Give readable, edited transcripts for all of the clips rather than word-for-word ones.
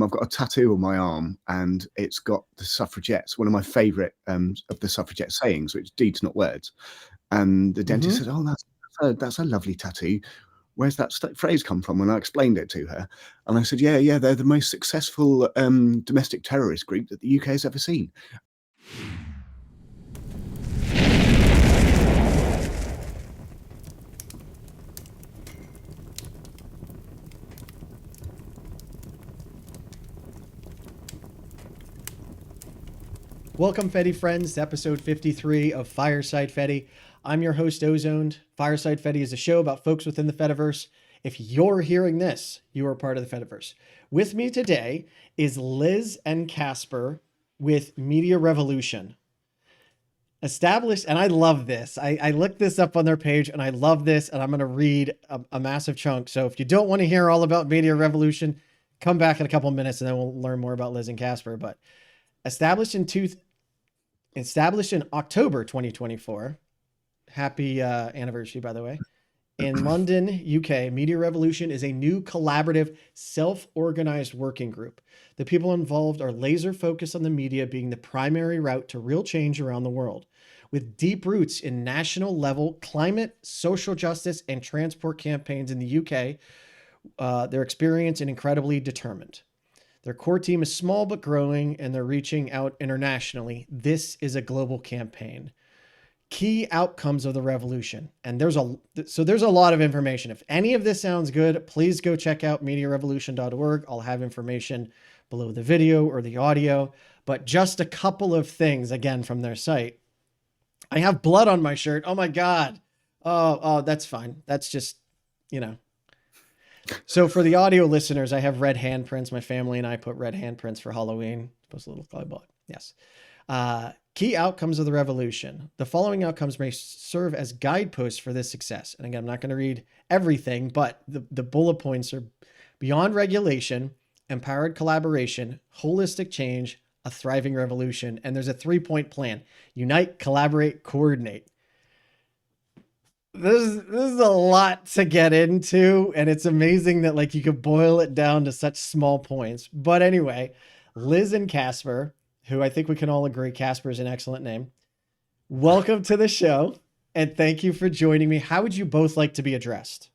I've got a tattoo on my arm, and it's got the suffragettes, one of my favourite of the suffragette sayings, which deeds not words. And the dentist said, "Oh, that's a lovely tattoo. Where's that phrase come from?" And I explained it to her, and I said, "Yeah, they're the most successful domestic terrorist group that the UK has ever seen." Welcome, Fedi Friends, to episode 53 of Fireside Fedi. I'm your host, Ozoned. Fireside Fedi is a show about folks within the Fediverse. If you're hearing this, you are part of the Fediverse. With me today is Liz and Caspar with Media Revolution. Established, and I love this. I looked this up on their page, and I love this, and I'm going to read a massive chunk. So if you don't want to hear all about Media Revolution, come back in a couple minutes, and then we'll learn more about Liz and Caspar. But established in October 2024. Happy anniversary, by the way. In London, UK, Media Revolution is a new collaborative, self-organized working group. The people involved are laser focused on the media being the primary route to real change around the world. With deep roots in national level climate, social justice, and transport campaigns in the UK, they're experienced and incredibly determined. Their core team is small but growing, and they're reaching out internationally. This is a global campaign. Key outcomes of the revolution. And there's a lot of information. If any of this sounds good, please go check out mediarevolution.org. I'll have information below the video or the audio, but just a couple of things again from their site. I have blood on my shirt. Oh my God. Oh, that's fine. That's just, So for the audio listeners, I have red handprints. My family and I put red handprints for Halloween. Supposed to look like blood. Yes. Key outcomes of the revolution. The following outcomes may serve as guideposts for this success. And again, I'm not going to read everything, but the bullet points are beyond regulation, empowered collaboration, holistic change, a thriving revolution. And there's a 3-point plan: unite, collaborate, coordinate. This is a lot to get into, and it's amazing that you could boil it down to such small points. But anyway, Liz and Caspar, who I think we can all agree Caspar is an excellent name, welcome to the show, and thank you for joining me. How would you both like to be addressed?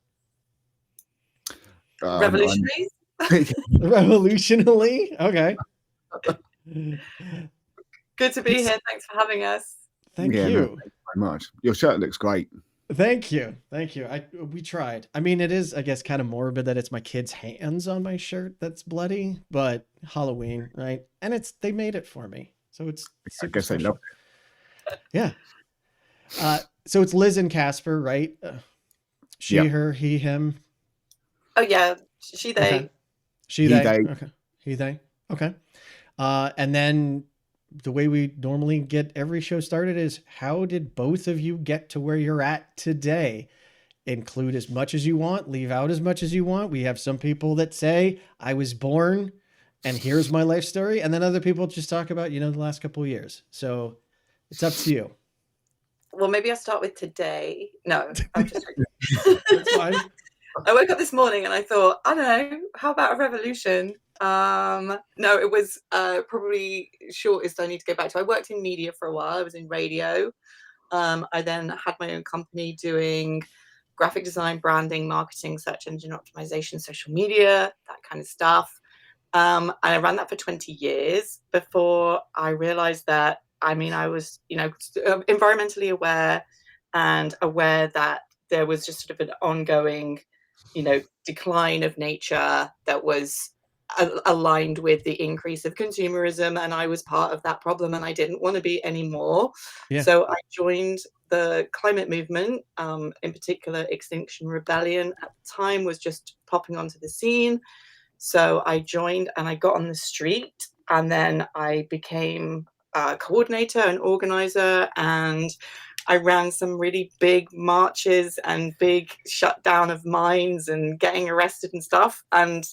Revolutionaries? Revolutionally? Okay. Good to be here. Thanks for having us. Thank you. No, thank you very much. Your shirt looks great. Thank you. We tried. I mean, it is, I guess, kind of morbid that it's my kid's hands on my shirt that's bloody, but Halloween, right? And they made it for me. So it's super I guess special. I love it. Yeah. So it's Liz and Caspar, right? She, her, he, him. Oh yeah. She, they. Okay. She, they. Okay. He, they. Okay. And then the way we normally get every show started is, how did both of you get to where you're at today? Include as much as you want, leave out as much as you want. We have some people that say, I was born and here's my life story. And then other people just talk about, the last couple of years. So it's up to you. Well, maybe I'll start with today. No, I'm just That's fine. I woke up this morning and I thought, I don't know, how about a revolution? No, it was probably shortest I need to go back to. I worked in media for a while. I was in radio. I then had my own company doing graphic design, branding, marketing, search engine optimization, social media, that kind of stuff. And I ran that for 20 years before I realized that, I was, environmentally aware and aware that there was just sort of an ongoing, decline of nature that was aligned with the increase of consumerism, and I was part of that problem, and I didn't want to be anymore. Yeah. So I joined the climate movement, in particular Extinction Rebellion at the time was just popping onto the scene. So I joined and I got on the street, and then I became a coordinator and organizer, and I ran some really big marches and big shutdown of mines and getting arrested and stuff. And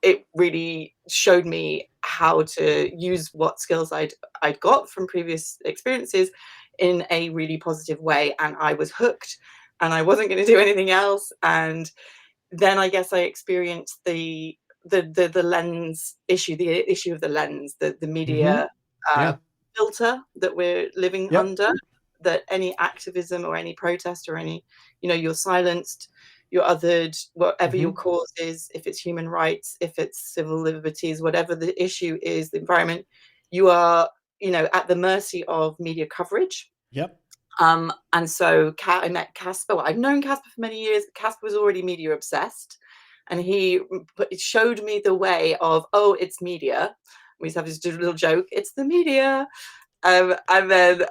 it really showed me how to use what skills I'd got from previous experiences in a really positive way. And I was hooked and I wasn't going to do anything else. And then I guess I experienced the the lens issue, the issue of the lens, the media filter that we're living under, that any activism or any protest or any, you're silenced, you're othered, whatever your cause is, if it's human rights, if it's civil liberties, whatever the issue is, the environment, you are, at the mercy of media coverage. And so I met Caspar. Well, I've known Caspar for many years. Caspar was already media obsessed, and he showed me the way of, it's media. We used to have this little joke, it's the media. And then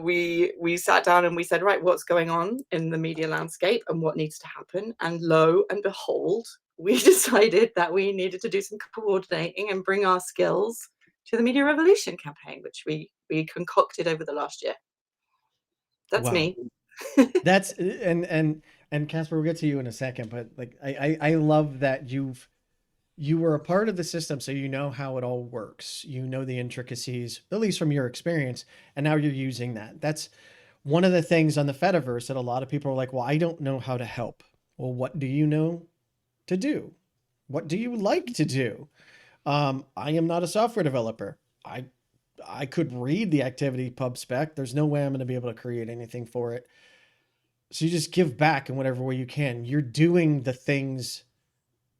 we sat down and we said, right, what's going on in the media landscape and what needs to happen? And lo and behold, we decided that we needed to do some coordinating and bring our skills to the Media Revolution campaign, which we concocted over the last year. That's me. That's and Caspar, we'll get to you in a second, but like I love that you were a part of the system, so you know how it all works. You know the intricacies, at least from your experience, and now you're using that. That's one of the things on the Fediverse that a lot of people are like, well, I don't know how to help. Well, what do you know to do? What do you like to do? I am not a software developer. I could read the activity pub spec. There's no way I'm going to be able to create anything for it. So you just give back in whatever way you can. You're doing the things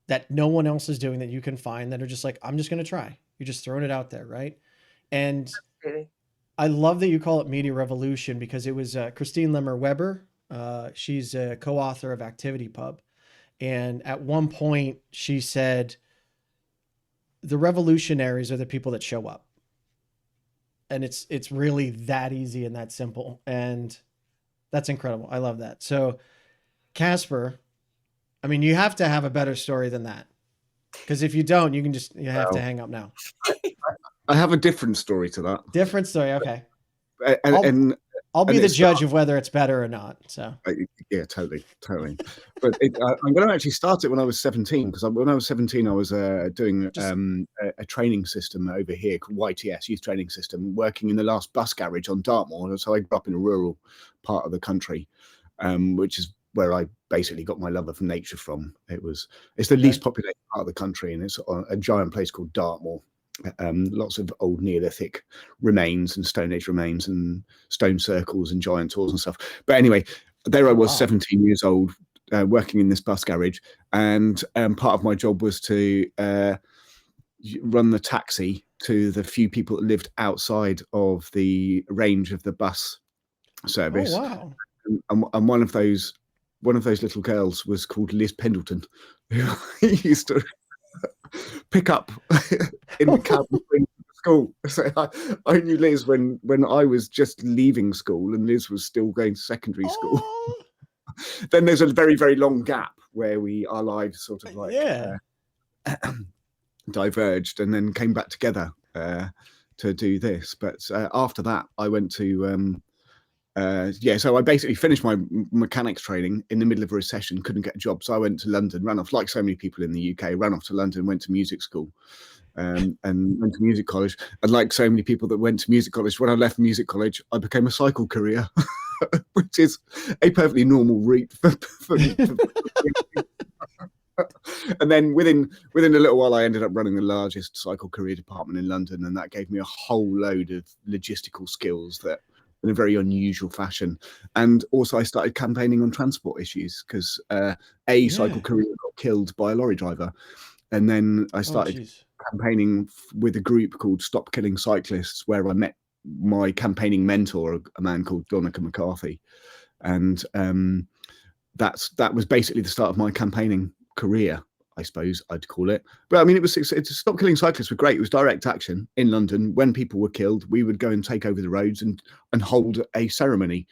that no one else is doing that you can find that are just like, I'm just going to try. You're just throwing it out there, right? And I love that you call it Media Revolution, because it was Christine Lemmer-Weber. She's a co-author of Activity Pub. And at one point she said, the revolutionaries are the people that show up. And it's really that easy and that simple. And that's incredible. I love that. So Caspar, I mean, you have to have a better story than that, because if you don't, you have to hang up now. I have a different story to that. Different story. Okay. I'll be the judge of whether it's better or not. So yeah, totally. But I'm going to actually start it when I was 17, because when I was 17, I was doing a training system over here called YTS, Youth Training System, working in the last bus garage on Dartmoor. So I grew up in a rural part of the country, which is where I basically got my love of nature from. It's the least populated part of the country, and it's on a giant place called Dartmoor. Lots of old Neolithic remains and Stone Age remains and stone circles and giant tools and stuff. But anyway, there I was, 17 years old, working in this bus garage, and part of my job was to run the taxi to the few people that lived outside of the range of the bus service. Oh, wow. And one of those little girls was called Liz Pendleton, who used to pick up in the cab from school. So I knew Liz when I was just leaving school and Liz was still going to secondary school. Then there's a very, very long gap where our lives sort of like diverged and then came back together to do this. But after that, I went to so I basically finished my mechanics training in the middle of a recession, couldn't get a job. So I went to London, ran off, like so many people in the UK, ran off to London, went to music school and went to music college. And like so many people that went to music college, when I left music college, I became a cycle courier, which is a perfectly normal route for And then within a little while, I ended up running the largest cycle courier department in London. And that gave me a whole load of logistical skills that, in a very unusual fashion. And also I started campaigning on transport issues because a cycle courier got killed by a lorry driver. And then I started campaigning with a group called Stop Killing Cyclists, where I met my campaigning mentor, a man called Donica McCarthy. And that was basically the start of my campaigning career, I suppose I'd call it. But I mean, it's Stop Killing Cyclists were great. It was direct action in London. When people were killed, we would go and take over the roads and hold a ceremony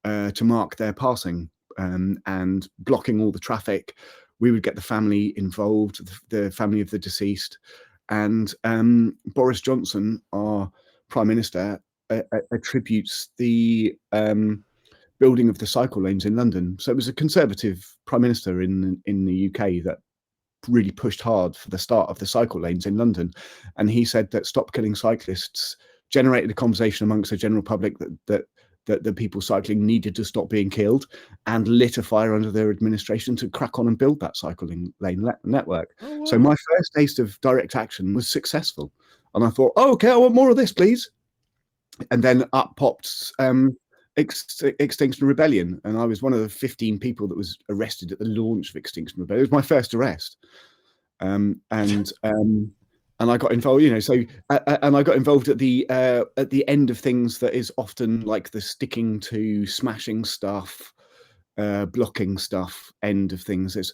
to mark their passing, and blocking all the traffic. We would get the family involved, the family of the deceased. And Boris Johnson, our Prime Minister, attributes the building of the cycle lanes in London. So it was a Conservative Prime Minister in the UK that really pushed hard for the start of the cycle lanes in London. And he said that Stop Killing Cyclists generated a conversation amongst the general public that that the people cycling needed to stop being killed, and lit a fire under their administration to crack on and build that cycling lane network. Oh, wow. So my first taste of direct action was successful. And I thought, oh, okay, I want more of this, please. And then up popped Extinction Rebellion. And I was one of the 15 people that was arrested at the launch of Extinction Rebellion. It was my first arrest. And I got involved, you know, so and I got involved at the end of things that is often like the sticking to, smashing stuff, blocking stuff end of things. It's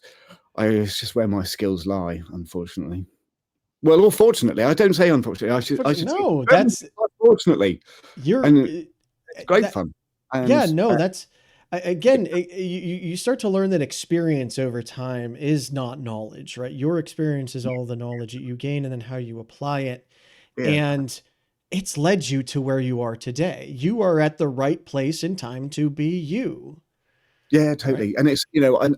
just where my skills lie, unfortunately. Well, or fortunately, I don't say unfortunately. I should no, say, that's fortunately. It's great fun. And, yeah, no, that's again, you start to learn that experience over time is not knowledge, right? Your experience is all the knowledge that you gain and then how you apply it. Yeah. And it's led you to where you are today. You are at the right place in time to be you. Yeah, totally. Right? And it's, you know, and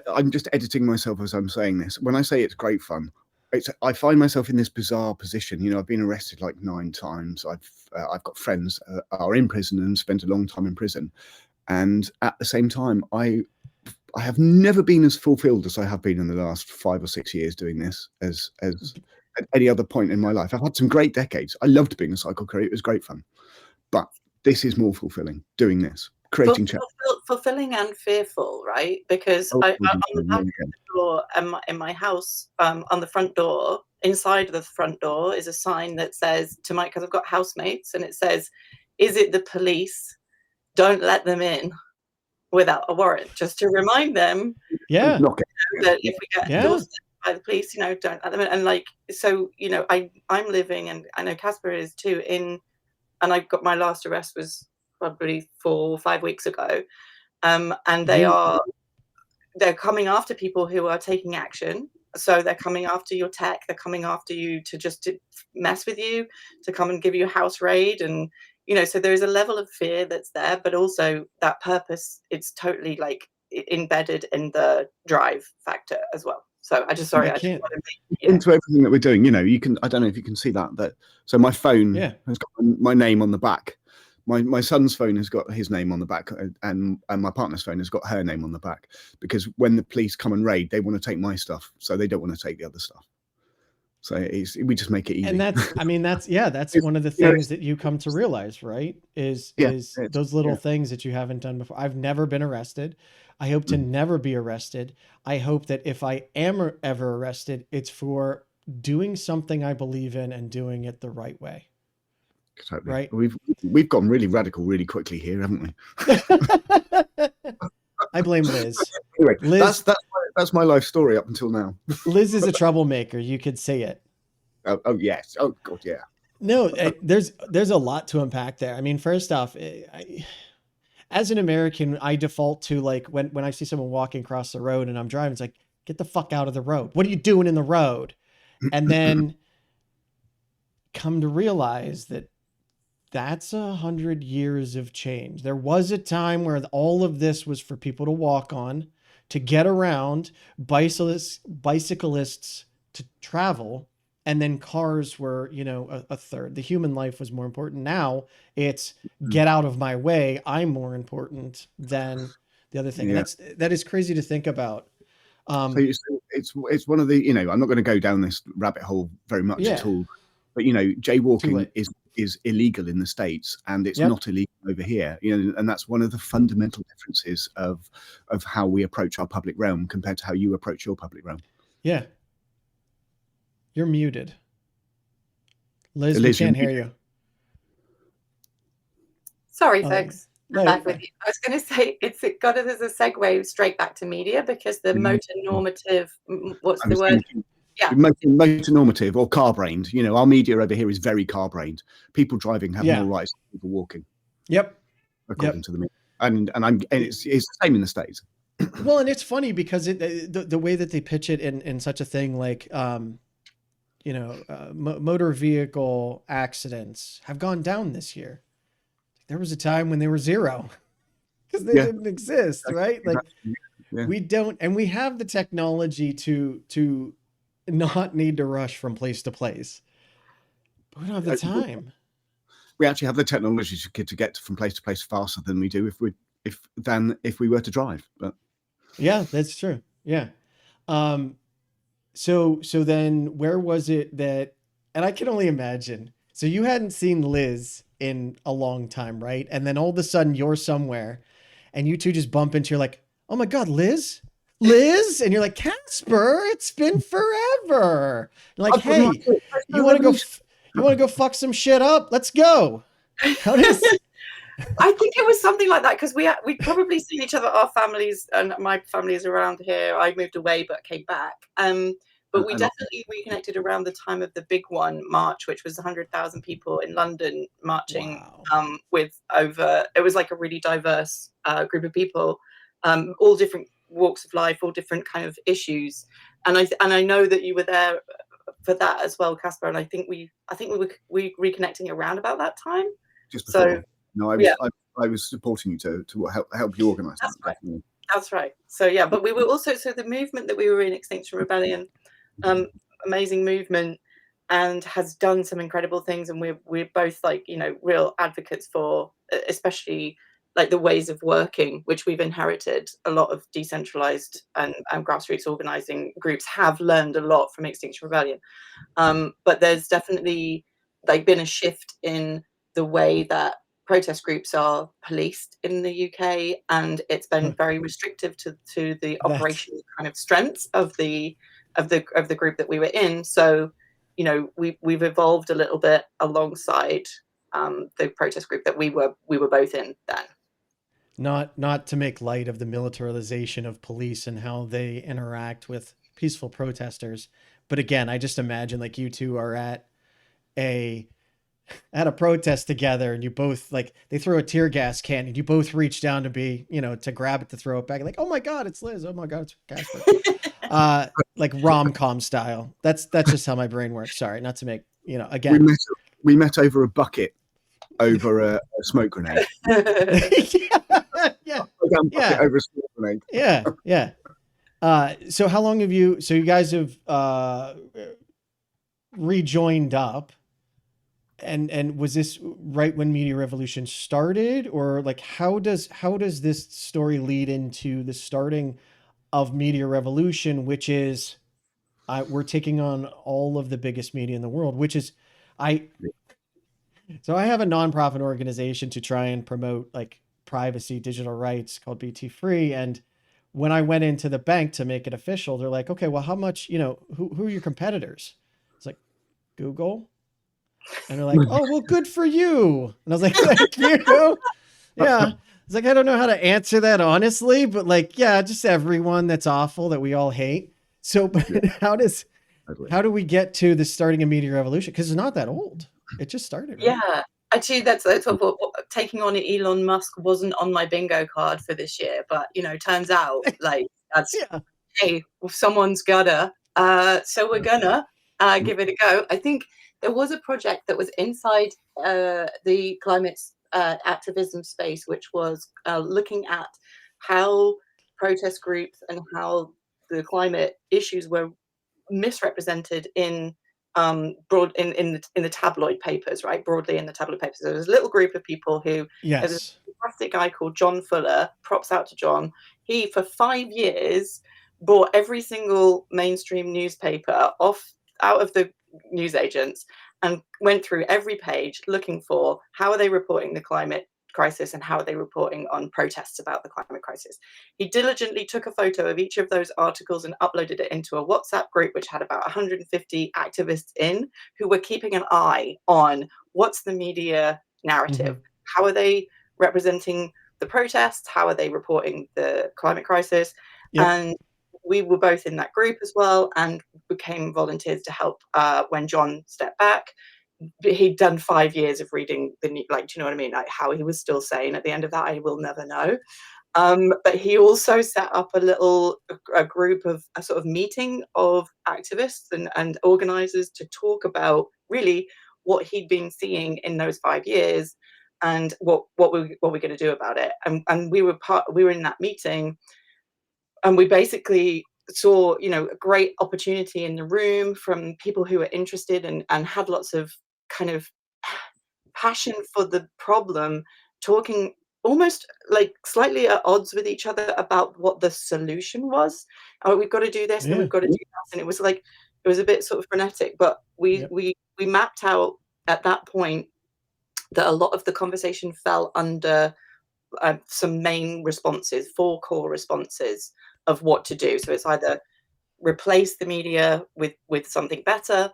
I'm just editing myself as I'm saying this. When I say it's great fun, I find myself in this bizarre position. You know, I've been arrested like 9 times. I've got friends are in prison and spent a long time in prison. And at the same time, I have never been as fulfilled as I have been in the last 5 or 6 years doing this as at any other point in my life. I've had some great decades. I loved being a cycle crew. It was great fun. But this is more fulfilling, doing this, creating fulfilling and fearful, right? Because on the back of the door in my house, on the front door, inside of the front door is a sign that says to my, because I've got housemates, and it says, "Is it the police? Don't let them in without a warrant," just to remind them that if we get endorsed by the police, you know, don't let them in. And like, so, you know, I'm living, and I know Caspar is too, and I got my last arrest was probably 4 or 5 weeks ago. And they're coming after people who are taking action. So they're coming after your tech, they're coming after you to mess with you, to come and give you a house raid. And, you know, so there's a level of fear that's there, but also that purpose, it's totally like embedded in the drive factor as well. So I just want to into everything that we're doing. You know, you can, I don't know if you can see that so my phone has got my name on the back. My son's phone has got his name on the back, and my partner's phone has got her name on the back, because when the police come and raid, they want to take my stuff, so they don't want to take the other stuff. So we just make it easy. And that's one of the things that you come to realize, right? Is those little things that you haven't done before. I've never been arrested. I hope to never be arrested. I hope that if I am ever arrested, it's for doing something I believe in and doing it the right way. Totally. Right. We've gone really radical really quickly here, haven't we? I blame Liz. Anyway, Liz, that's my life story up until now. Liz is a troublemaker. You could say it. Oh yes. Oh God, yeah. No, there's a lot to unpack there. I mean, first off, as an American, I default to like when I see someone walking across the road and I'm driving, it's like, get the fuck out of the road. What are you doing in the road? And then come to realize that that's 100 years of change. There was a time where all of this was for people to walk on, to get around, bicyclists to travel, and then cars were, you know, a third. The human life was more important. Now it's get out of my way. I'm more important than the other thing. And that is crazy to think about. So it's one of the, you know, I'm not going to go down this rabbit hole very much at all, but you know, jaywalking is illegal in the States, and it's not illegal over here, you know, and that's one of the fundamental differences of how we approach our public realm compared to how you approach your public realm. Yeah. You're muted. Liz, we can't hear you. Sorry, folks. I'm back with you. I was going to say it's got it as a segue straight back to media, because the motor normative, what's the word? Motor normative or car brained. You know, our media over here is very car brained. People driving have more rights than people walking. Yep. According to the media. And it's the same in the States. Well, and it's funny because the way that they pitch it in such a thing like, you know, motor vehicle accidents have gone down this year. There was a time when they were 0 because they didn't exist, right? Like we don't, and we have the technology to not need to rush from place to place, but we don't have the time. we actually have the technology to get from place to place faster than we do if we were to drive. But yeah, that's true. Yeah. So then where was it that, and I can only imagine. So you hadn't seen Liz in a long time, right? And then all of a sudden you're somewhere and you two just bump into, you're like, oh my God, Liz? And you're like, Caspar, it's been forever. You're like, hey, you want to go fuck some shit up? Let's go. How does I think it was something like that, because we'd probably seen each other, our families, and my family is around here. I moved away but came back. But we definitely reconnected around the time of the big one, March, which was 100,000 people in London marching. Wow. With it was like a really diverse group of people, all different walks of life, all different kind of issues. And I know that you were there for that as well, Caspar. And I think we were reconnecting around about that time. Just before. So no, I was supporting you to help you organise that. Right. That's right. So yeah, but we were also, so the movement that we were in, Extinction Rebellion, amazing movement, and has done some incredible things, and we're both like, you know, real advocates for, especially like the ways of working which we've inherited. A lot of decentralized and grassroots organizing groups have learned a lot from Extinction Rebellion, but there's definitely like been a shift in the way that protest groups are policed in the UK, and it's been very restrictive to the operational kind of strengths of the group that we were in. So, you know, we've evolved a little bit alongside the protest group that we were both in then. Not to make light of the militarization of police and how they interact with peaceful protesters, but again, I just imagine like you two are at a protest together, and you both, like, they throw a tear gas can and you both reach down to be, you know, to grab it, to throw it back, like, oh my God, it's Liz, oh my God, it's Caspar. Like rom-com style. That's just how my brain works. Sorry, not to make, you know, again, we met over a bucket over a smoke grenade. yeah. Over a smoke grenade. Yeah. So how long have you, so you guys have rejoined up, and was this right when Media Revolution started, or like how does this story lead into the starting of Media Revolution, which is we're taking on all of the biggest media in the world, which is so I have a nonprofit organization to try and promote like privacy, digital rights, called BT Free. And when I went into the bank to make it official, they're like, okay, well, how much, you know, who are your competitors? It's like Google. And they're like, oh, well, good for you. And I was like, thank you. Yeah. It's like, I don't know how to answer that honestly, but like, yeah, just everyone that's awful that we all hate. So but how do we get to the starting a Media Revolution? Because it's not that old. It just started. Right? Yeah. Actually, that's what taking on Elon Musk wasn't on my bingo card for this year, but you know, turns out like that's hey, well, someone's gotta. So we're gonna give it a go. I think there was a project that was inside the climate activism space, which was looking at how protest groups and how the climate issues were misrepresented in the tabloid papers, right? Broadly in the tabloid papers. There was a little group of people who, there's a fantastic guy called John Fuller, props out to John. He, for 5 years, bought every single mainstream newspaper out of the newsagents and went through every page looking for how are they reporting the climate crisis and how are they reporting on protests about the climate crisis. He diligently took a photo of each of those articles and uploaded it into a WhatsApp group which had about 150 activists in, who were keeping an eye on what's the media narrative, how are they representing the protests, how are they reporting the climate crisis. And we were both in that group as well and became volunteers to help when John stepped back. He'd done 5 years of reading the, like, do you know what I mean? Like how he was still saying at the end of that, I will never know. But he also set up a group of a sort of meeting of activists and organizers to talk about really what he'd been seeing in those 5 years and what we're going to do about it. And we were in that meeting, and we basically saw, you know, a great opportunity in the room from people who were interested and had lots of kind of passion for the problem, talking almost like slightly at odds with each other about what the solution was. Oh, we've got to do this, and we've got to do that. And it was like, it was a bit sort of frenetic, but we mapped out at that point that a lot of the conversation fell under some main responses, 4 core responses of what to do. So it's either replace the media with something better,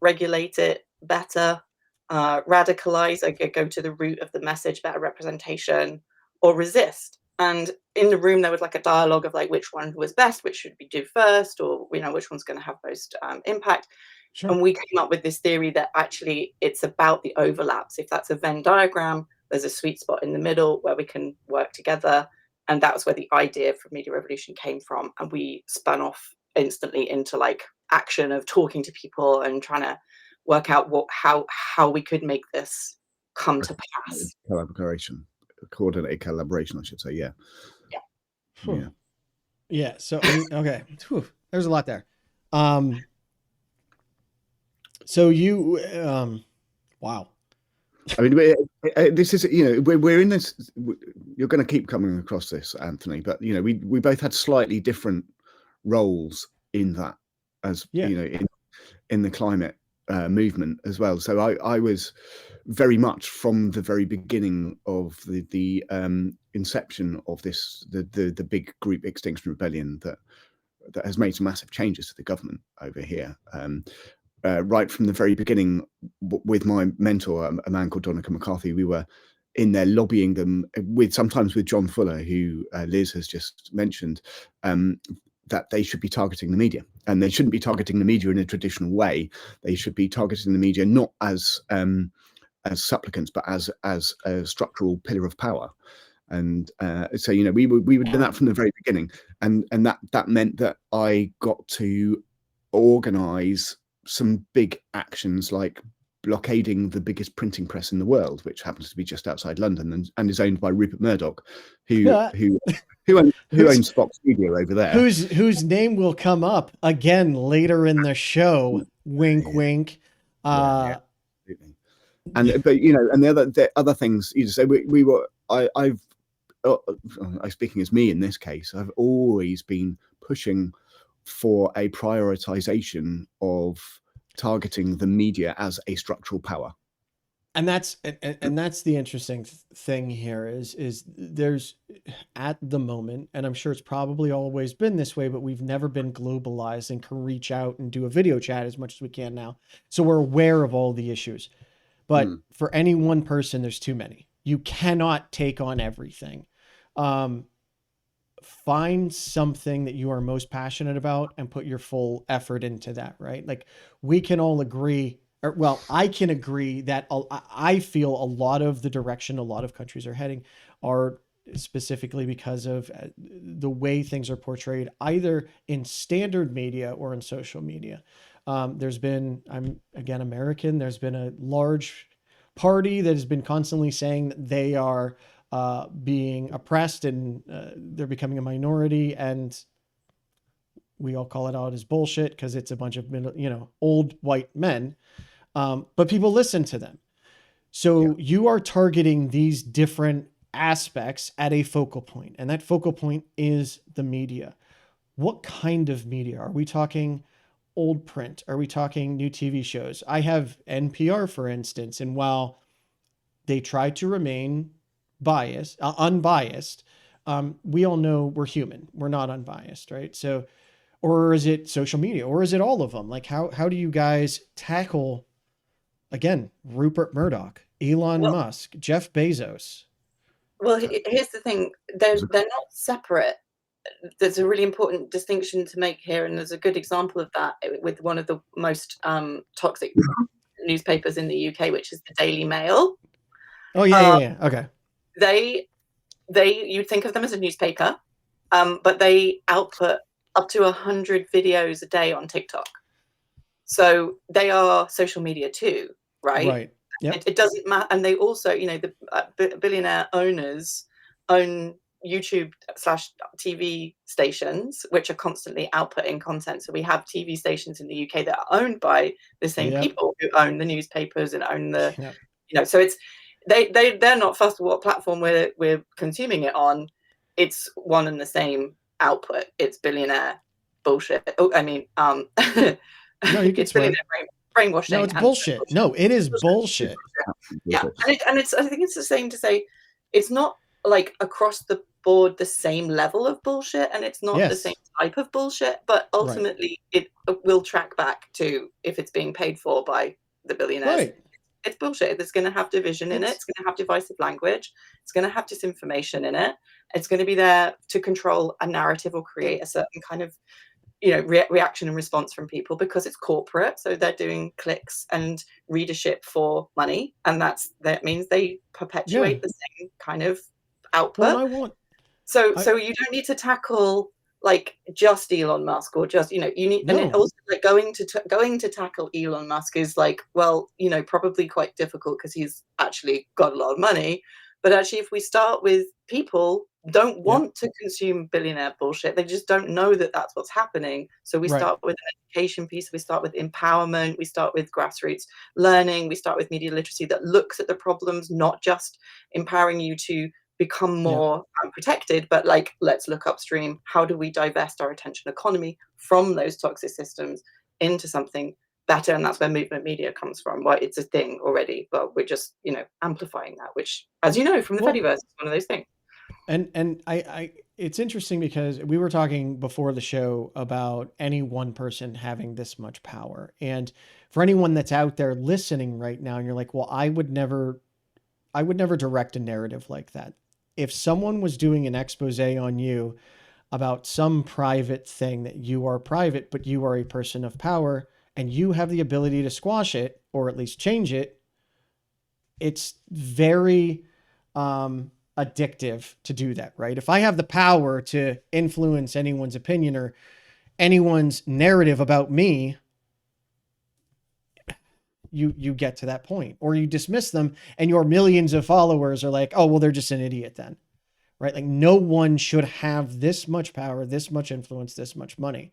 regulate it better, radicalize, go to the root of the message, better representation, or resist. And in the room, there was like a dialogue of like, which one was best, which should we do first, or which one's going to have most impact. Sure. And we came up with this theory that actually it's about the overlaps. If that's a Venn diagram, there's a sweet spot in the middle where we can work together. And that was where the idea for Media Revolution came from. And we spun off instantly into like action of talking to people and trying to work out how we could make this come to pass. Coordinated collaboration, I should say. Yeah. So okay. Whew, there's a lot there. So you, wow. I mean, this is, we're in this, you're going to keep coming across this, Anthony, but, we both had slightly different roles in that, as, in the climate movement as well. So I was very much from the very beginning of the inception of this, the big group Extinction Rebellion that has made some massive changes to the government over here. Right from the very beginning, with my mentor, a man called Donica McCarthy, we were in there lobbying them sometimes with John Fuller, who Liz has just mentioned, that they should be targeting the media, and they shouldn't be targeting the media in a traditional way. They should be targeting the media not as supplicants, but as a structural pillar of power. And so we were doing that from the very beginning, and that meant that I got to organise some big actions like blockading the biggest printing press in the world, which happens to be just outside London and is owned by Rupert Murdoch, who owns Fox Media over there. Whose name will come up again later in the show. Wink, wink. But and the other things, so we were. I'm speaking as me in this case. I've always been pushing for a prioritization of targeting the media as a structural power. And that's the interesting thing here is there's at the moment, and I'm sure it's probably always been this way, but we've never been globalized and can reach out and do a video chat as much as we can now. So we're aware of all the issues, but for any one person, there's too many. You cannot take on everything. Find something that you are most passionate about and put your full effort into that, right? Like we can all agree, or well, I can agree that I feel a lot of the direction a lot of countries are heading are specifically because of the way things are portrayed either in standard media or in social media. There's been, I'm again American, there's been a large party that has been constantly saying that they are being oppressed and they're becoming a minority, and we all call it out as bullshit because it's a bunch of old white men, but people listen to them. So you are targeting these different aspects at a focal point, and that focal point is the media. What kind of media? Are we talking old print? Are we talking new TV shows? I have NPR, for instance, and while they try to remain unbiased, we all know we're human. We're not unbiased, right? So, or is it social media, or is it all of them? Like how do you guys tackle, again, Rupert Murdoch, Elon Musk, Jeff Bezos? Well, here's the thing. They're not separate. There's a really important distinction to make here, and there's a good example of that with one of the most toxic newspapers in the UK, which is the Daily Mail. Oh, yeah. Okay. You'd think of them as a newspaper, but they output up to 100 videos a day on TikTok. So they are social media too, right? Right. Yep. It doesn't matter. And they also, the billionaire owners own YouTube/TV stations, which are constantly outputting content. So we have TV stations in the UK that are owned by the same people who own the newspapers and own the So it's they're not fussed what platform we're consuming it on. It's one and the same output. It's billionaire bullshit. Oh, I mean, No, you can it's billionaire brainwashing. No, it's bullshit. No, it is bullshit. Yeah, and it's I think it's the same to say it's not like across the board the same level of bullshit, and it's not the same type of bullshit, but ultimately it will track back to if it's being paid for by the billionaires. Right. It's bullshit. It's going to have division in it. It's going to have divisive language. It's going to have disinformation in it. It's going to be there to control a narrative or create a certain kind of reaction and response from people because it's corporate. So they're doing clicks and readership for money, and that means they perpetuate the same kind of output. So you don't need to tackle like just Elon Musk or just you need and it also like going to tackle Elon Musk is like, well, probably quite difficult because he's actually got a lot of money. But actually, if we start with people don't want to consume billionaire bullshit, they just don't know that that's what's happening. So we start with an education piece, we start with empowerment, we start with grassroots learning, we start with media literacy that looks at the problems, not just empowering you to become more protected, but like, let's look upstream. How do we divest our attention economy from those toxic systems into something better? And that's where movement media comes from. Well, it's a thing already, but we're just, amplifying that, which, as you know, from the Fediverse, is one of those things. And I it's interesting because we were talking before the show about any one person having this much power. And for anyone that's out there listening right now, and you're like, well, I would never direct a narrative like that. If someone was doing an expose on you about some private thing that you are private, but you are a person of power and you have the ability to squash it or at least change it, it's very addictive to do that, right? If I have the power to influence anyone's opinion or anyone's narrative about me, you get to that point, or you dismiss them and your millions of followers are like, oh, well, they're just an idiot then, right? Like no one should have this much power, this much influence, this much money.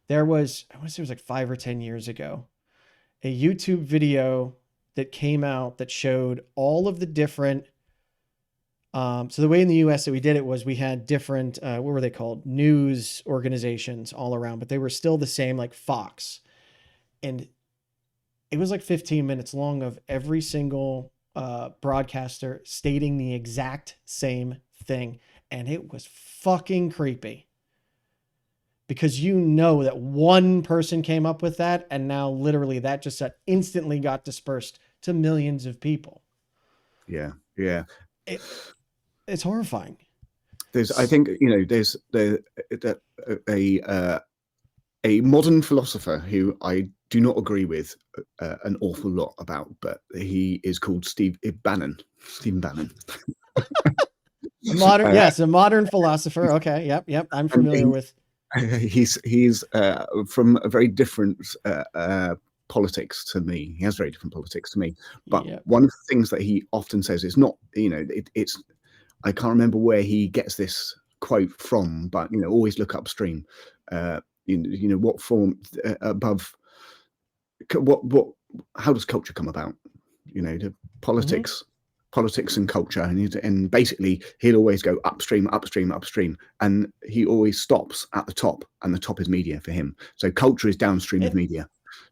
There was, I want to say it was like 5 or 10 years ago, a YouTube video that came out that showed all of the different, so the way in the US that we did it was we had different, what were they called? News organizations all around, but they were still the same, like Fox. And it was like 15 minutes long of every single broadcaster stating the exact same thing. And it was fucking creepy. Because that one person came up with that, and now literally that just instantly got dispersed to millions of people. Yeah. It's horrifying. I think there's a modern philosopher who I do not agree with an awful lot about, but he is called Stephen Bannon. A modern philosopher. Okay, yep. I'm familiar with. He's from a very different politics to me. He has very different politics to me. But one of the things that he often says is not, it's. I can't remember where he gets this quote from, but always look upstream. What form above what how does culture come about? The politics and culture, and basically he'll always go upstream, and he always stops at the top, and the top is media for him. So culture is downstream of media,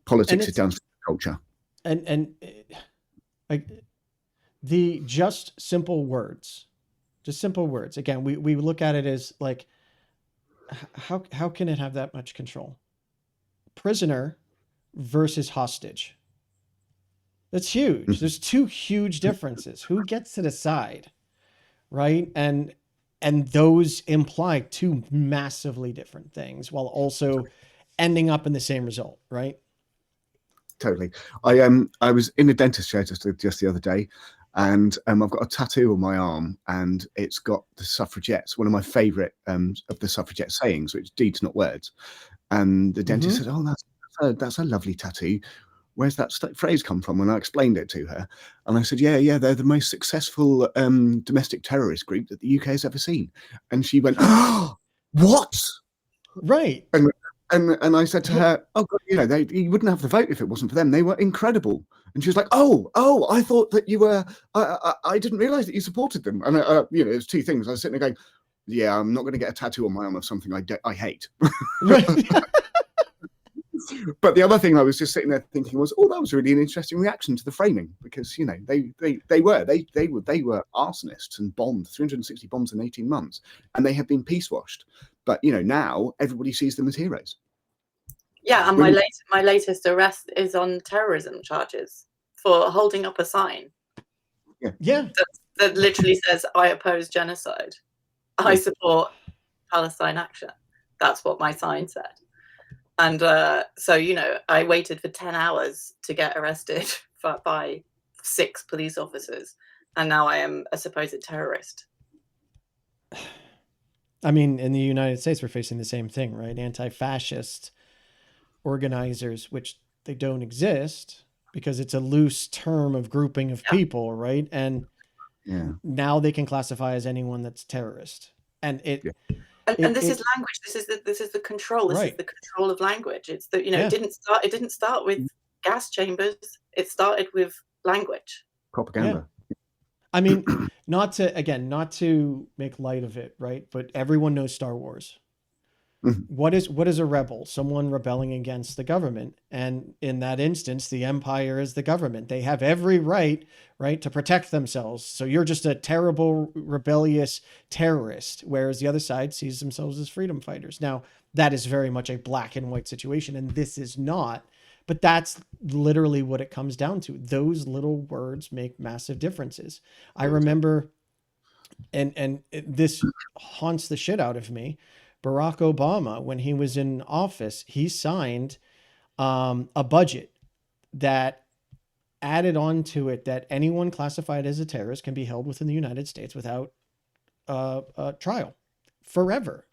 politics is downstream of culture, and like the just simple words. Again, we look at it as like, how can it have that much control? Prisoner versus hostage. That's huge. There's two huge differences. Who gets to decide, right? And those imply two massively different things while also ending up in the same result, right? Totally. I was in a dentist chair just the other day, and I've got a tattoo on my arm, and it's got the suffragettes, one of my favorite of the suffragette sayings, which deeds not words. And the dentist said, oh, that's a lovely tattoo. Where's that phrase come from? And I explained it to her, and I said, yeah, they're the most successful domestic terrorist group that the UK has ever seen. And she went, oh, what? Right. And I said to her, "Oh God, you know, you wouldn't have the vote if it wasn't for them. They were incredible." And she was like, "Oh, I thought that you were. I didn't realise that you supported them." And you know, there's two things. I was sitting there going, "Yeah, I'm not going to get a tattoo on my arm of something I hate." But the other thing I was just sitting there thinking was, "Oh, that was really an interesting reaction to the framing, because you know they were arsonists and bombed 360 bombs in 18 months, and they have been peace washed. But you know, now everybody sees them as heroes." Yeah, and my latest arrest is on terrorism charges for holding up a sign. Yeah. That literally says, "I oppose genocide. I support Palestine action." That's what my sign said. And so, you know, I waited for 10 hours to get arrested by 6 police officers, and now I am a supposed terrorist. I mean, in the United States, we're facing the same thing, right? Anti-fascist organizers, which they don't exist because it's a loose term of grouping of people, right? And now they can classify as anyone that's terrorist. And this is language. This is the control. This is the control of language. It's that, you know, it didn't start with gas chambers. It started with language. Propaganda. Yeah. I mean, not to make light of it, right? But everyone knows Star Wars. What is a rebel? Someone rebelling against the government. And in that instance, the Empire is the government. They have every right to protect themselves. So you're just a terrible, rebellious terrorist, whereas the other side sees themselves as freedom fighters. Now, that is very much a black and white situation, and this is not. But that's literally what it comes down to. Those little words make massive differences. I remember, and this haunts the shit out of me, Barack Obama, when he was in office, he signed a budget that added on to it that anyone classified as a terrorist can be held within the United States without trial forever.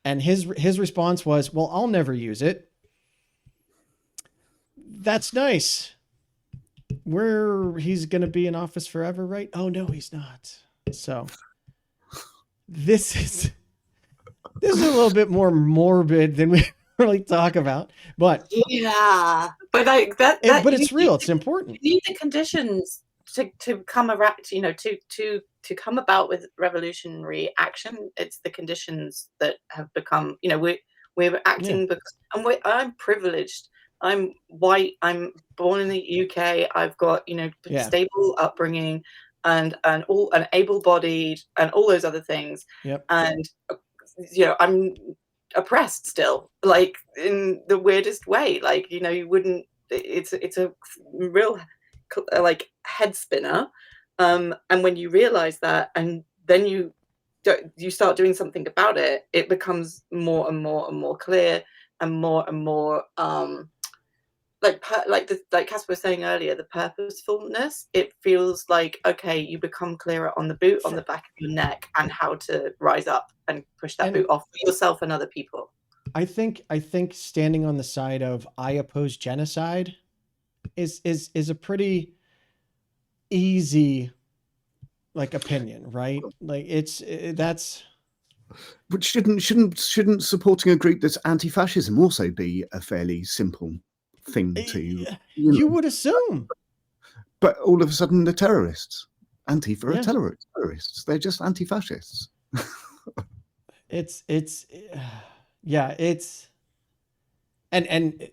And his response was, "Well, I'll never use it." That's nice. He's going to be in office forever, right? Oh, no, he's not. So this is a little bit more morbid than we really talk about, but yeah, but like that but it's real. It's important. You need the conditions to come around, you know, to come about with revolutionary action. It's the conditions that have become, you know, we're acting because, and I'm privileged. I'm white. I'm born in the UK. I've got, you know, stable upbringing, and able-bodied, and all those other things. Yep. And you know, I'm oppressed still, like in the weirdest way. Like, you know, you wouldn't. It's a real like head spinner. And when you realize that, and then you start doing something about it, it becomes more and more clear, and more like Caspar was saying earlier, the purposefulness. It feels like, okay, you become clearer on the boot on the back of your neck, and how to rise up and push that boot off for yourself and other people. I think standing on the side of "I oppose genocide" is a pretty easy like opinion, right? Like that's. But shouldn't supporting a group that's anti-fascism also be a fairly simple thing to you would assume? But all of a sudden, the terrorists, terrorists. They're just anti-fascists. It's and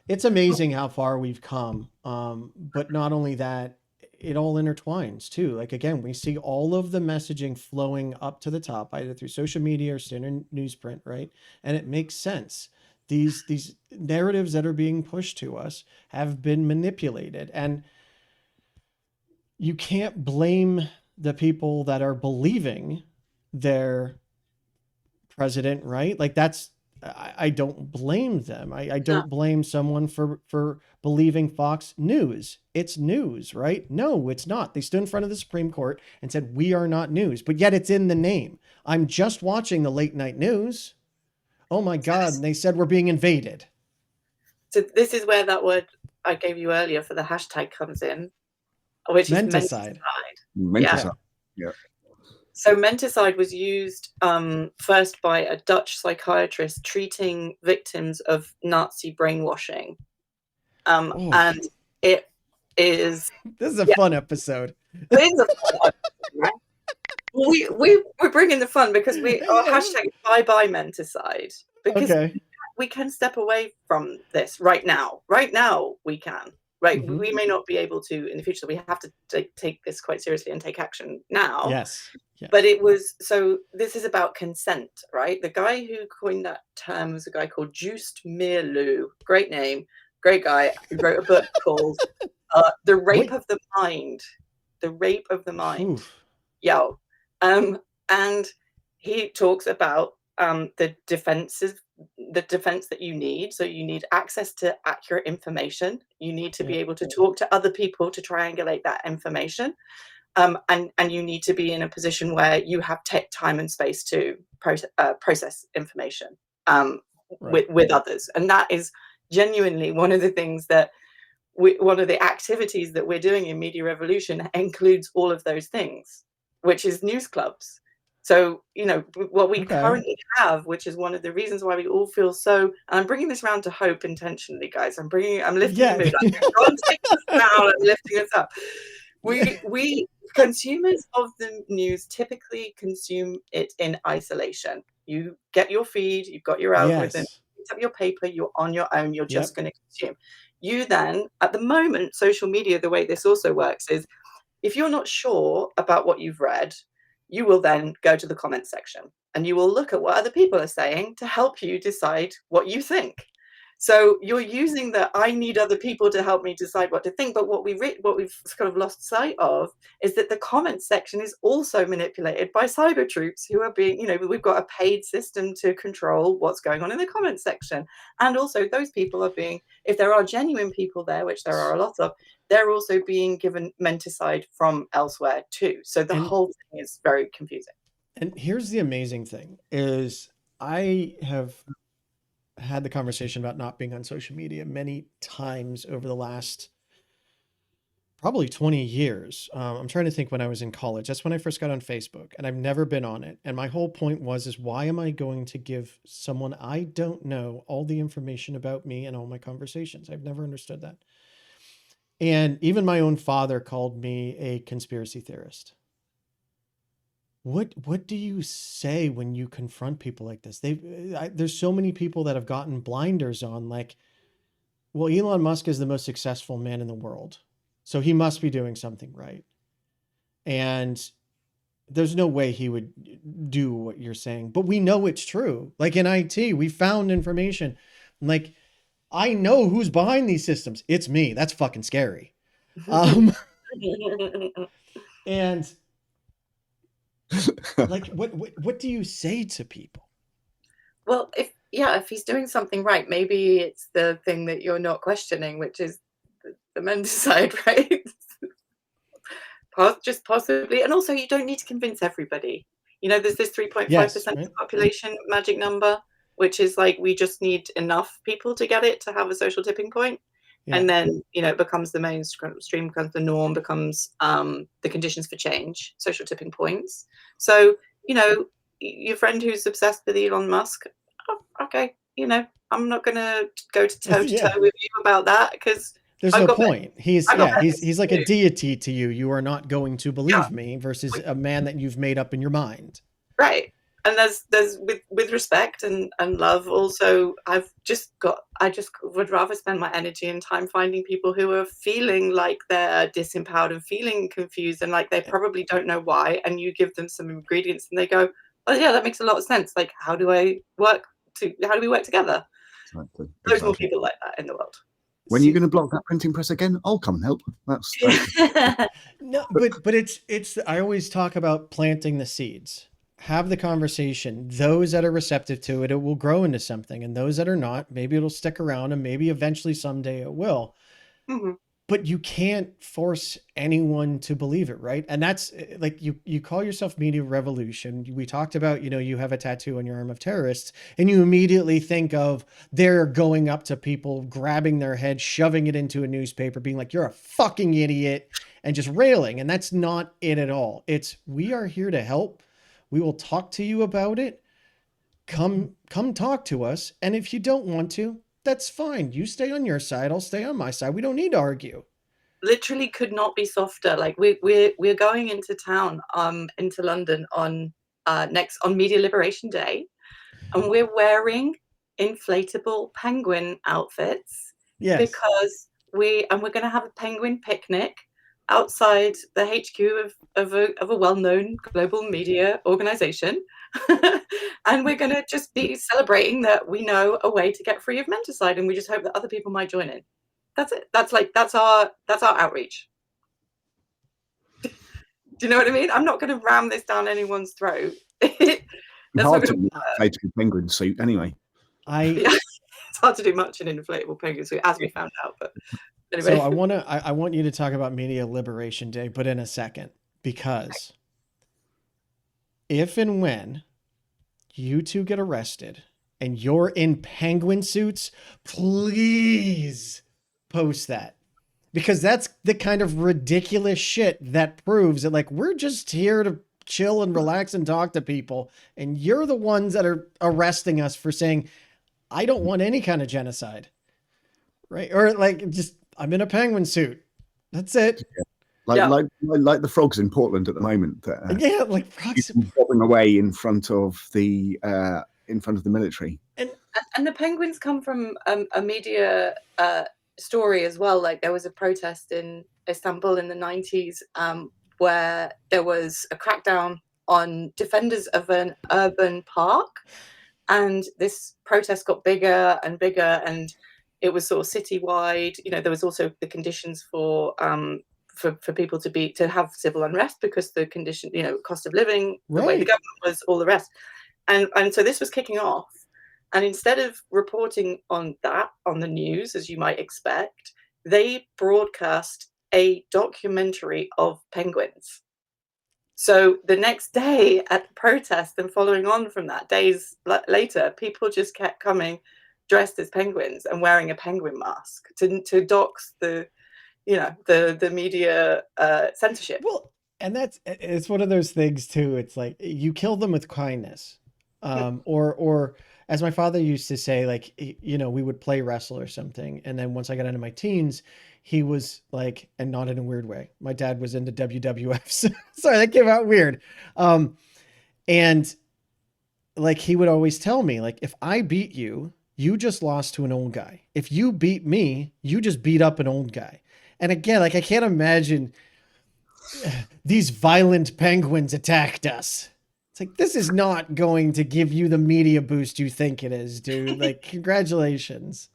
it's amazing how far we've come. But not only that, it all intertwines too. Like, again, we see all of the messaging flowing up to the top, either through social media or standard newsprint, right? And it makes sense. These narratives that are being pushed to us have been manipulated, and you can't blame the people that are believing their president, right? Like, that's, I don't blame them. I don't blame someone for believing Fox News. It's news, right? No, it's not. They stood in front of the Supreme Court and said, "We are not news," but yet it's in the name. I'm just watching the late night news. Oh my God. And they said we're being invaded. So this is where that word I gave you earlier for the hashtag comes in, which is menticide. Menticide. Yeah. So menticide was used first by a Dutch psychiatrist treating victims of Nazi brainwashing. And it is... This is a fun episode. It is a fun episode, right? We're bringing the fun because our hashtag is bye menticide, because we can step away from this right now. Right now we can. Right, we may not be able to in the future. So we have to take this quite seriously and take action now. Yes. But it was, so this is about consent, right? The guy who coined that term was a guy called Joost Meerloo. Great name, great guy. He wrote a book called The Rape of the Mind. The Rape of the Mind. Yo. And he talks about the defense that you need. So you need access to accurate information. You need to be able to talk to other people to triangulate that information. And you need to be in a position where you have time and space to process information with others. And that is genuinely one of the things that one of the activities that we're doing in Media Revolution includes all of those things, which is news clubs. So, you know, what we currently have, which is one of the reasons why we all feel so, and I'm bringing this round to hope intentionally, guys. I'm lifting the mood. I'm taking us down and lifting us up. We consumers of the news typically consume it in isolation. You get your feed, you've got your algorithm, you pick up your paper, you're on your own, you're just going to consume. You then, at the moment, social media, the way this also works is, if you're not sure about what you've read, you will then go to the comment section and you will look at what other people are saying to help you decide what you think. So you're using the I need other people to help me decide what to think. But what we've kind of lost sight of is that the comment section is also manipulated by cyber troops who are being, you know, we've got a paid system to control what's going on in the comment section. And also those people are being, if there are genuine people there, which there are a lot of, they're also being given menticide from elsewhere too. So the whole thing is very confusing. And here's the amazing thing is I have had the conversation about not being on social media many times over the last probably 20 years. I'm trying to think when I was in college. That's when I first got on Facebook, and I've never been on it. And my whole point is why am I going to give someone I don't know all the information about me and all my conversations? I've never understood that. And even my own father called me a conspiracy theorist. What do you say when you confront people like this? There's so many people that have gotten blinders on, like, well, Elon Musk is the most successful man in the world, so he must be doing something right. And there's no way he would do what you're saying, but we know it's true. Like in IT, we found information. Like, I know who's behind these systems. It's me. That's fucking scary. And like, what do you say to people? Well, if he's doing something right, maybe it's the thing that you're not questioning, which is the menticide, right? Just possibly. And also, you don't need to convince everybody. You know, there's this 3.5% of the population magic number, which is like, we just need enough people to get it to have a social tipping point. Yeah. And then, you know, it becomes the mainstream, becomes the norm, becomes the conditions for change, social tipping points. So, you know, your friend who's obsessed with Elon Musk, okay, you know, I'm not going to go toe to toe with you about that, because there's no point. He's like a deity to you. You are not going to believe me versus a man that you've made up in your mind. Right. And there's with respect and love also, I just would rather spend my energy and time finding people who are feeling like they're disempowered and feeling confused and like they probably don't know why, and you give them some ingredients and they go, oh yeah, that makes a lot of sense. Like, how do we work together? Exactly. There's more people like that in the world. When are you going to block that printing press again? I'll come and help. That's no, but it's I always talk about planting the seeds. Have the conversation. Those that are receptive to it, it will grow into something. And those that are not, maybe it'll stick around, and maybe eventually someday it will. Mm-hmm. But you can't force anyone to believe it, right? And that's like, you call yourself Media Revolution. We talked about, you know, you have a tattoo on your arm of terrorists, and you immediately think of they're going up to people, grabbing their head, shoving it into a newspaper, being like, you're a fucking idiot, and just railing. And that's not it at all. It's, we are here to help. We will talk to you about it. Come talk to us. And if you don't want to, that's fine. You stay on your side. I'll stay on my side. We don't need to argue. Literally could not be softer. Like we're going into town, into London on Media Liberation Day, and we're wearing inflatable penguin outfits. Yes. Because we're going to have a penguin picnic outside the HQ of a well-known global media organization. And we're going to just be celebrating that we know a way to get free of menticide, and we just hope that other people might join in. That's it. That's our outreach. Do you know what I mean? I'm not going to ram this down anyone's throat. It's hard to do inflatable penguin suit anyway. It's hard to do much in an inflatable penguin suit, as we found out. But anyway. So I want you to talk about Media Liberation Day, but in a second, because if and when you two get arrested and you're in penguin suits, please post that, because that's the kind of ridiculous shit that proves that, like, we're just here to chill and relax and talk to people, and you're the ones that are arresting us for saying, I don't want any kind of genocide, right? Or like, just, I'm in a penguin suit. That's it. Like the frogs in Portland at the moment. Like frogs bobbing away in front of the military. And the penguins come from a media story as well. Like, there was a protest in Istanbul in the 90s where there was a crackdown on defenders of an urban park, and this protest got bigger and bigger, and it was sort of citywide. You know, there was also the conditions for people to have civil unrest because the condition, you know, cost of living, the way the government was, all the rest, and so this was kicking off. And instead of reporting on that on the news, as you might expect, they broadcast a documentary of penguins. So the next day at the protest, and following on from that, days later, people just kept coming dressed as penguins and wearing a penguin mask to dox the media censorship. Well, and it's one of those things too. It's like, you kill them with kindness, or as my father used to say, like, you know, we would play wrestle or something, and then once I got into my teens, he was like, and not in a weird way, my dad was into WWF. Sorry, that came out weird. And like, he would always tell me, like, if I beat you, you just lost to an old guy. If you beat me, you just beat up an old guy. And again, like, I can't imagine these violent penguins attacked us. It's like, this is not going to give you the media boost you think it is, dude. Like, congratulations.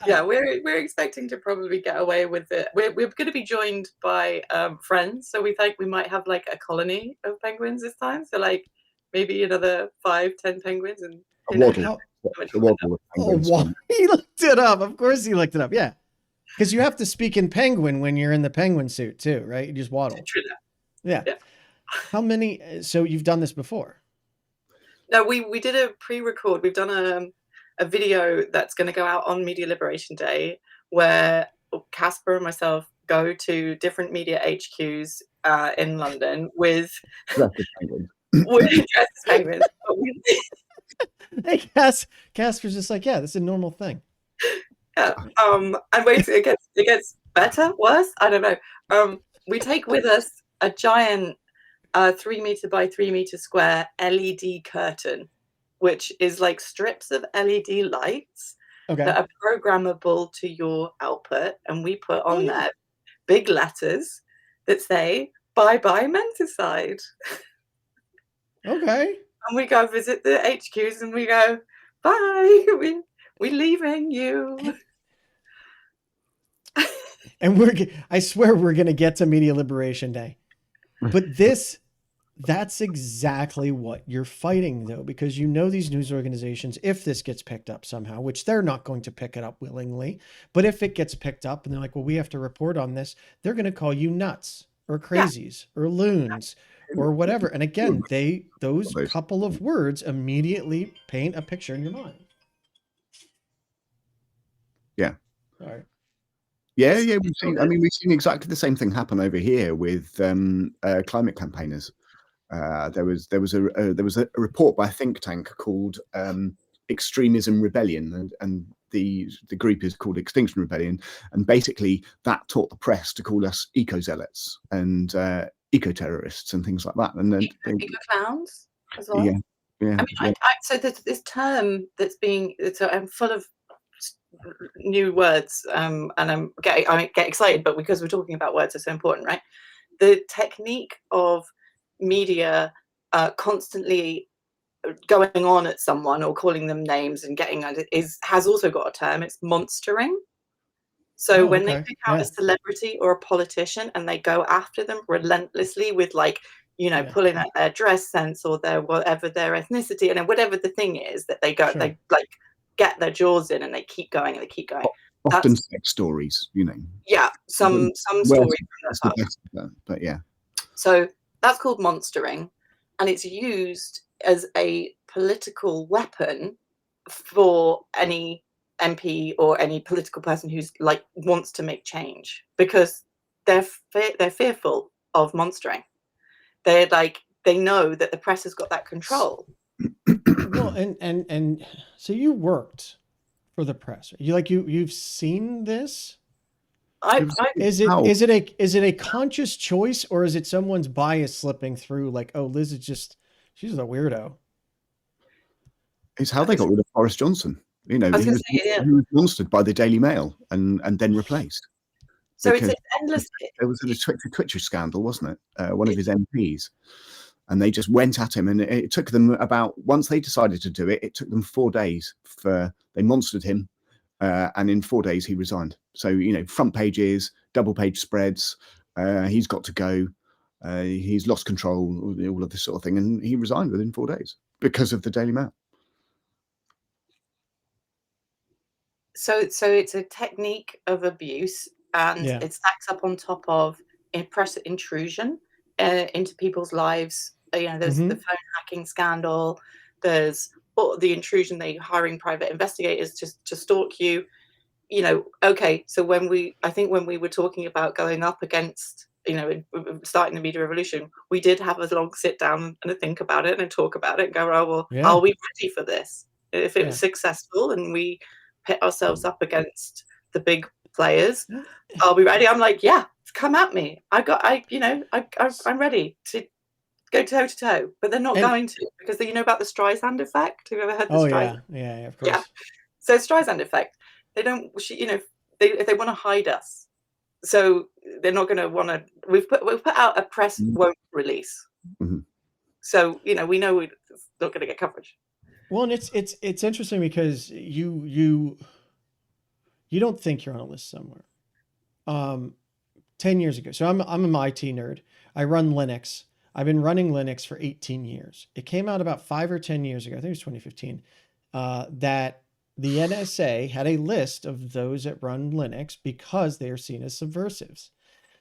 Yeah, we're expecting to probably get away with it. We're going to be joined by friends, so we think we might have like a colony of penguins this time. So like maybe another 5-10 penguins, and a waddle. He looked it up. Of course, he looked it up. Yeah, because you have to speak in penguin when you're in the penguin suit too, right? You just waddle. True. Yeah. How many? So you've done this before? No, we did a pre-record. We've done a video that's going to go out on Media Liberation Day, where Caspar and myself go to different media HQs in London with penguins. Hey, Caspar's just like, yeah, this is a normal thing. Yeah. And wait, it gets better, worse. I don't know. We take with us a giant 3 meter by 3 meter square LED curtain, which is like strips of LED lights that are programmable to your output, and we put on there big letters that say "Bye bye menticide." Okay. And we go visit the HQs and we go, "Bye, we're leaving you." And I swear we're gonna get to Media Liberation Day, but that's exactly what you're fighting, though, because you know these news organizations, if this gets picked up somehow, which they're not going to pick it up willingly, but if it gets picked up and they're like, well, we have to report on this, they're going to call you nuts or crazies or loons or whatever. And again, those couple of words immediately paint a picture in your mind. Yeah. All right. Yeah. We've seen exactly the same thing happen over here with climate campaigners. There was a report by a think tank called Extremism Rebellion, and the group is called Extinction Rebellion, and basically that taught the press to call us eco-zealots and eco-terrorists and things like that. And then eco-clowns as well. Yeah. I mean, so there's this term that's being, I'm full of new words, and I get excited, but because we're talking about words are so important, right? The technique of media constantly going on at someone or calling them names and getting has also got a term. It's monstering. So when they pick out a celebrity or a politician and they go after them relentlessly with, like, you know, pulling out their dress sense or their whatever their ethnicity and whatever the thing is that they go, they like get their jaws in and they keep going and they keep going. Often sex stories, you know. Yeah, some story from that, but yeah. So that's called monstering, and it's used as a political weapon for any MP or any political person who's like wants to make change, because they're fearful of monstering. They're like, they know that the press has got that control. Well, and so you worked for the press. You've seen this? Is it a conscious choice, or is it someone's bias slipping through? Like, oh, Liz is she's a weirdo. It's how they got rid of Boris Johnson. You know, he was monstered by the Daily Mail and then replaced. So it's endless. There was a Twitcher scandal, wasn't it? One of his MPs, and they just went at him, and it took them once they decided to do it, it took them 4 days they monstered him. And in 4 days he resigned. So, you know, front pages, double page spreads, he's got to go, he's lost control, all of this sort of thing. And he resigned within 4 days because of the Daily Mail. So it's a technique of abuse, and it stacks up on top of press intrusion into people's lives. You know, there's the phone hacking scandal, there's the intrusion, they hiring private investigators to stalk you. You know, okay, so when we were talking about going up against, you know, starting the media revolution, we did have a long sit down and a think about it and a talk about it and go, oh, well, are we ready for this? If it was successful and we pit ourselves up against the big players, are we ready? I'm like, yeah, come at me. I'm ready to go toe to toe, but they're not going to, because you know about the Streisand effect. Have you ever heard the Streisand? Yeah, of course. Yeah. So Streisand effect, they don't, you know, if they want to hide us, so they're not going to want to. We've put out a press won't release. So, you know, we know we're not going to get coverage. Well, and it's interesting because you don't think you're on a list somewhere. 10 years ago, so I'm an IT nerd. I run Linux. I've been running Linux for 18 years. It came out about 5 or 10 years ago, I think it was 2015, that the NSA had a list of those that run Linux because they are seen as subversives.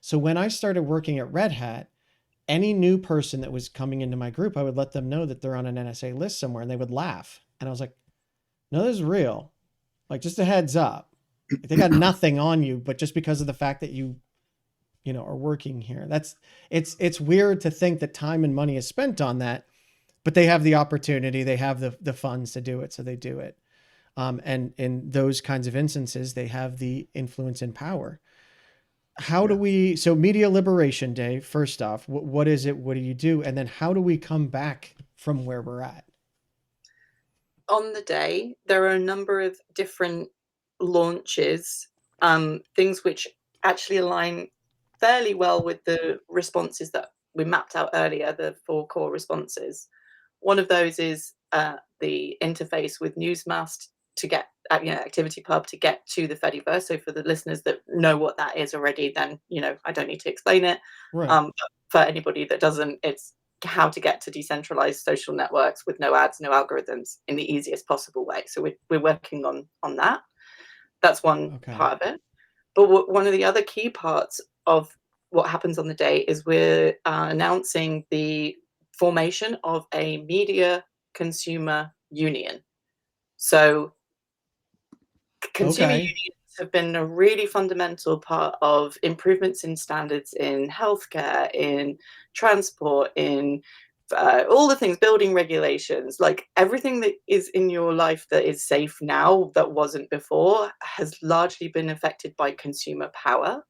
So when I started working at Red Hat, any new person that was coming into my group, I would let them know that they're on an NSA list somewhere, and they would laugh. And I was like, no, this is real. Like, just a heads up. They got nothing on you, but just because of the fact that you know, are working here. It's weird to think that time and money is spent on that, but they have the opportunity, they have the funds to do it, so they do it. And in those kinds of instances, they have the influence and power. So Media Liberation Day, first off, what is it? What do you do? And then how do we come back from where we're at? On the day, there are a number of different launches, things which actually align fairly well with the responses that we mapped out earlier, the 4 core responses. One of those is the interface with Newsmast to get ActivityPub to get to the Fediverse. So for the listeners that know what that is already, then, you know, I don't need to explain it. Right. But for anybody that doesn't, it's how to get to decentralized social networks with no ads, no algorithms in the easiest possible way. So we're working on that. That's one part of it. But one of the other key parts of what happens on the day is we're announcing the formation of a media consumer union. So consumer unions have been a really fundamental part of improvements in standards in healthcare, in transport, in all the things, building regulations, like everything that is in your life that is safe now that wasn't before has largely been affected by consumer power.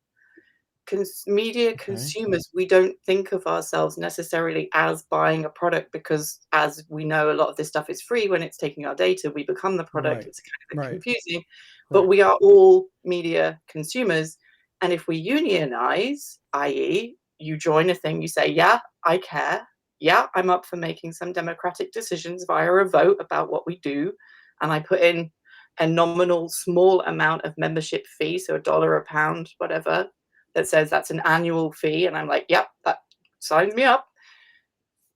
Media consumers, we don't think of ourselves necessarily as buying a product, because as we know, a lot of this stuff is free. When it's taking our data, we become the product. It's kind of confusing, but we are all media consumers. And if we unionize, i.e. you join a thing, you say, yeah, I care, yeah, I'm up for making some democratic decisions via a vote about what we do, and I put in a nominal small amount of membership fee, so $1, a pound, whatever, that says that's an annual fee, and I'm like, yep, that signs me up.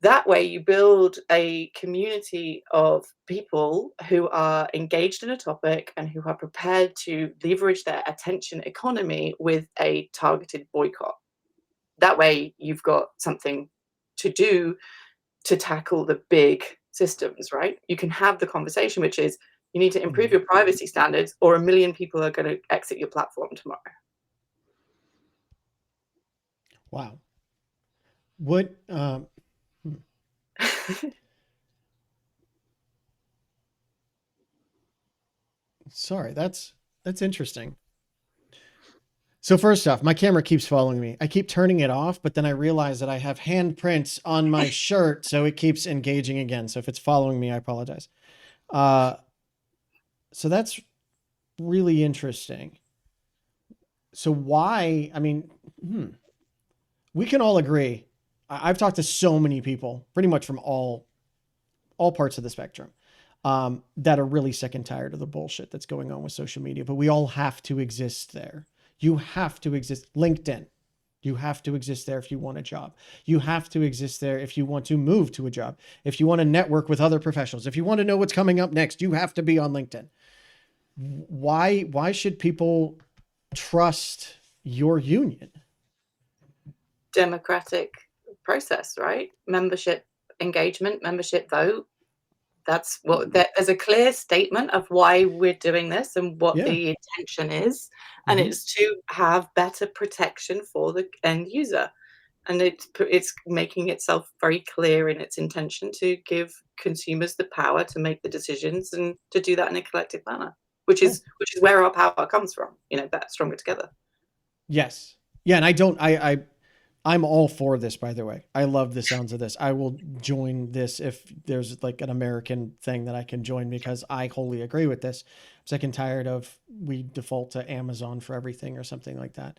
That way you build a community of people who are engaged in a topic and who are prepared to leverage their attention economy with a targeted boycott. That way you've got something to do to tackle the big systems, right? You can have the conversation, which is, you need to improve your privacy standards, or 1 million people are going to exit your platform tomorrow. Wow. What sorry, that's interesting. So first off, my camera keeps following me. I keep turning it off, but then I realize that I have handprints on my shirt, so it keeps engaging again. So if it's following me, I apologize. So that's really interesting. So why, I mean, we can all agree. I've talked to so many people, pretty much from all parts of the spectrum, that are really sick and tired of the bullshit that's going on with social media, but we all have to exist there. You have to exist. LinkedIn, you have to exist there if you want a job. You have to exist there if you want to move to a job. If you want to network with other professionals, if you want to know what's coming up next, you have to be on LinkedIn. Why should people trust your union? Democratic process, right? Membership engagement, membership vote. That's what, there's a clear statement of why we're doing this and what the intention is. And it's to have better protection for the end user. And it's making itself very clear in its intention to give consumers the power to make the decisions, and to do that in a collective manner, which is where our power comes from, that stronger together. Yes. Yeah. And I'm all for this, by the way. I love the sounds of this. I will join this if there's like an American thing that I can join, because I wholly agree with this. I'm sick and tired of we default to Amazon for everything or something like that.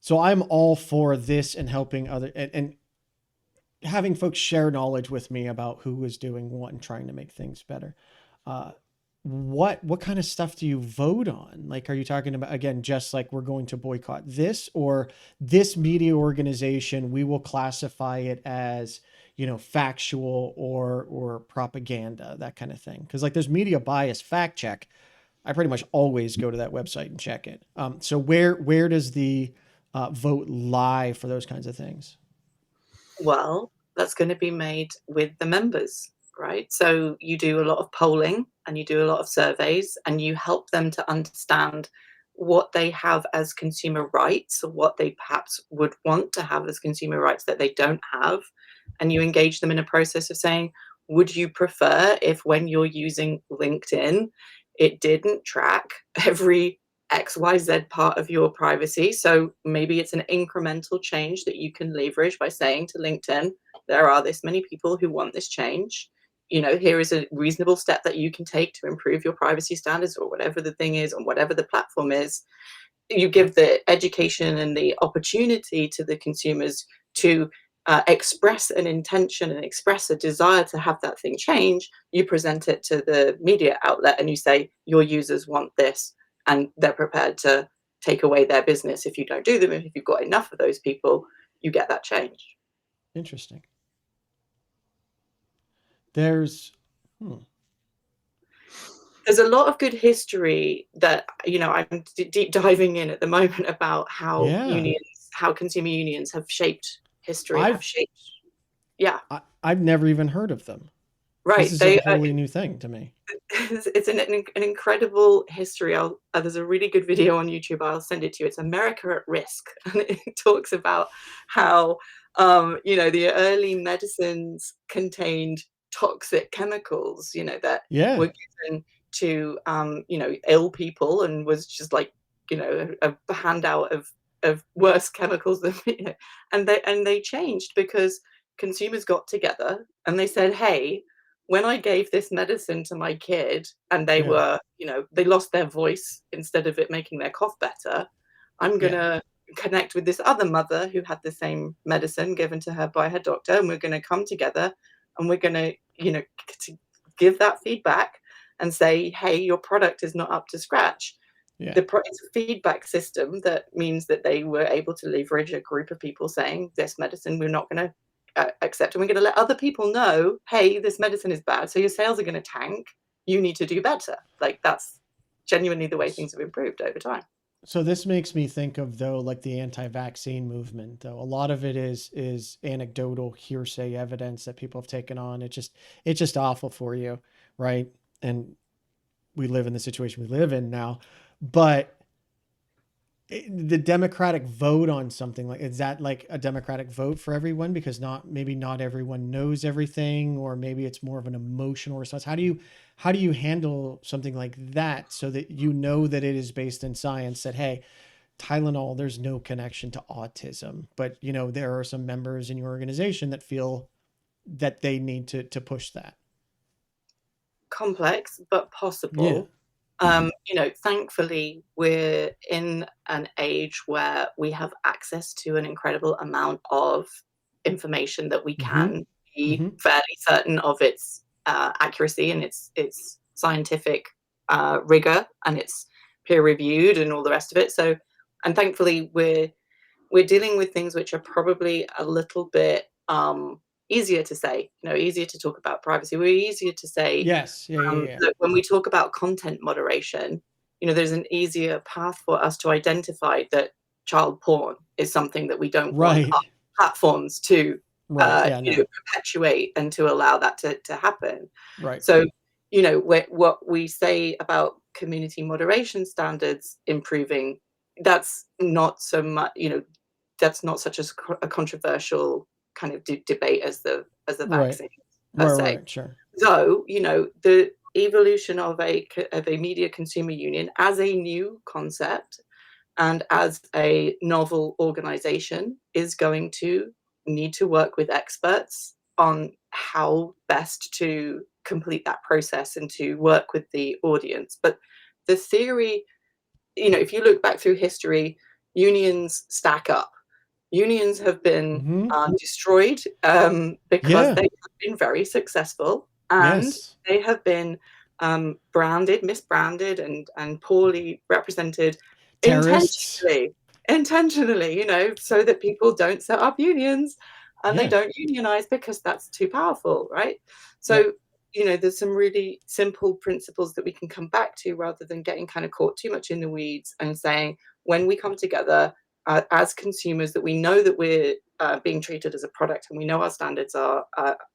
So I'm all for this and helping other and having folks share knowledge with me about who is doing what and trying to make things better. What kind of stuff do you vote on? Like, are you talking about, again, just like we're going to boycott this, or this media organization, we will classify it as, factual or propaganda, that kind of thing? Because like there's media bias fact check. I pretty much always go to that website and check it. So where does the vote lie for those kinds of things? Well, that's going to be made with the members, right? So you do a lot of polling and you do a lot of surveys, and you help them to understand what they have as consumer rights, or what they perhaps would want to have as consumer rights that they don't have. And you engage them in a process of saying, would you prefer if, when you're using LinkedIn, it didn't track every XYZ part of your privacy? So maybe it's an incremental change that you can leverage by saying to LinkedIn, there are this many people who want this change. Here is a reasonable step that you can take to improve your privacy standards, or whatever the thing is, or whatever the platform is. You give the education and the opportunity to the consumers to express an intention and express a desire to have that thing change. You present it to the media outlet and you say, your users want this, and they're prepared to take away their business if you don't do them. If you've got enough of those people, you get that change. Interesting. There's a lot of good history that I'm deep diving in at the moment about how how consumer unions have shaped history. I've never even heard of them. Right, this is a wholly new thing to me. It's an incredible history. There's a really good video on YouTube. I'll send it to you. It's America at Risk, and it talks about how You know, the early medicines contained toxic chemicals, you know, that were given to, you know, ill people, and was just like, you know, a handout of worse chemicals than, you know, and they changed because consumers got together and they said, hey, when I gave this medicine to my kid and they were, you know, they lost their voice instead of it making their cough better, I'm gonna connect with this other mother who had the same medicine given to her by her doctor, and we're going to come together and we're going to, you know, give that feedback and say, hey, your product is not up to scratch. It's a feedback system that means that they were able to leverage a group of people saying, this medicine we're not going to accept, and we're going to let other people know, hey, this medicine is bad, so your sales are going to tank, you need to do better. Like, that's genuinely the way things have improved over time. So this makes me think of, though, like the anti-vaccine movement, though. A lot of it is anecdotal hearsay evidence that people have taken on. It's just awful for you, right? And we live in the situation we live in now. But the democratic vote on something, like, is that like a democratic vote for everyone? Because maybe not everyone knows everything, or maybe it's more of an emotional response. How do you handle something like that so that you know that it is based in science, that, hey, Tylenol, there's no connection to autism, but, you know, there are some members in your organization that feel that they need to push that? Complex, but possible. You know, thankfully, we're in an age where we have access to an incredible amount of information that we can be fairly certain of its accuracy and its scientific rigor, and it's peer reviewed and all the rest of it. So, and thankfully, we're dealing with things which are probably a little bit easier to say, you know, easier to talk about privacy. We're easier to say, that when we talk about content moderation, you know, there's an easier path for us to identify that child porn is something that we don't want our platforms to you know, perpetuate and to allow that to happen. So, you know, what we say about community moderation standards improving, that's not so much, you know, that's not such a controversial kind of debate as the vaccine per se. So, you know, the evolution of a media consumer union as a new concept and as a novel organization is going to need to work with experts on how best to complete that process and to work with the audience. But the theory, you know, if you look back through history, unions stack up. Unions have been destroyed because they have been very successly, and they have been branded, misbranded, and poorly represented intentionally, you know, so that people don't set up unions and they don't unionize because that's too powerful, right? So, you know, there's some really simple principles that we can come back to rather than getting kind of caught too much in the weeds, and saying, when we come together as consumers, that we know that we're being treated as a product, and we know our standards are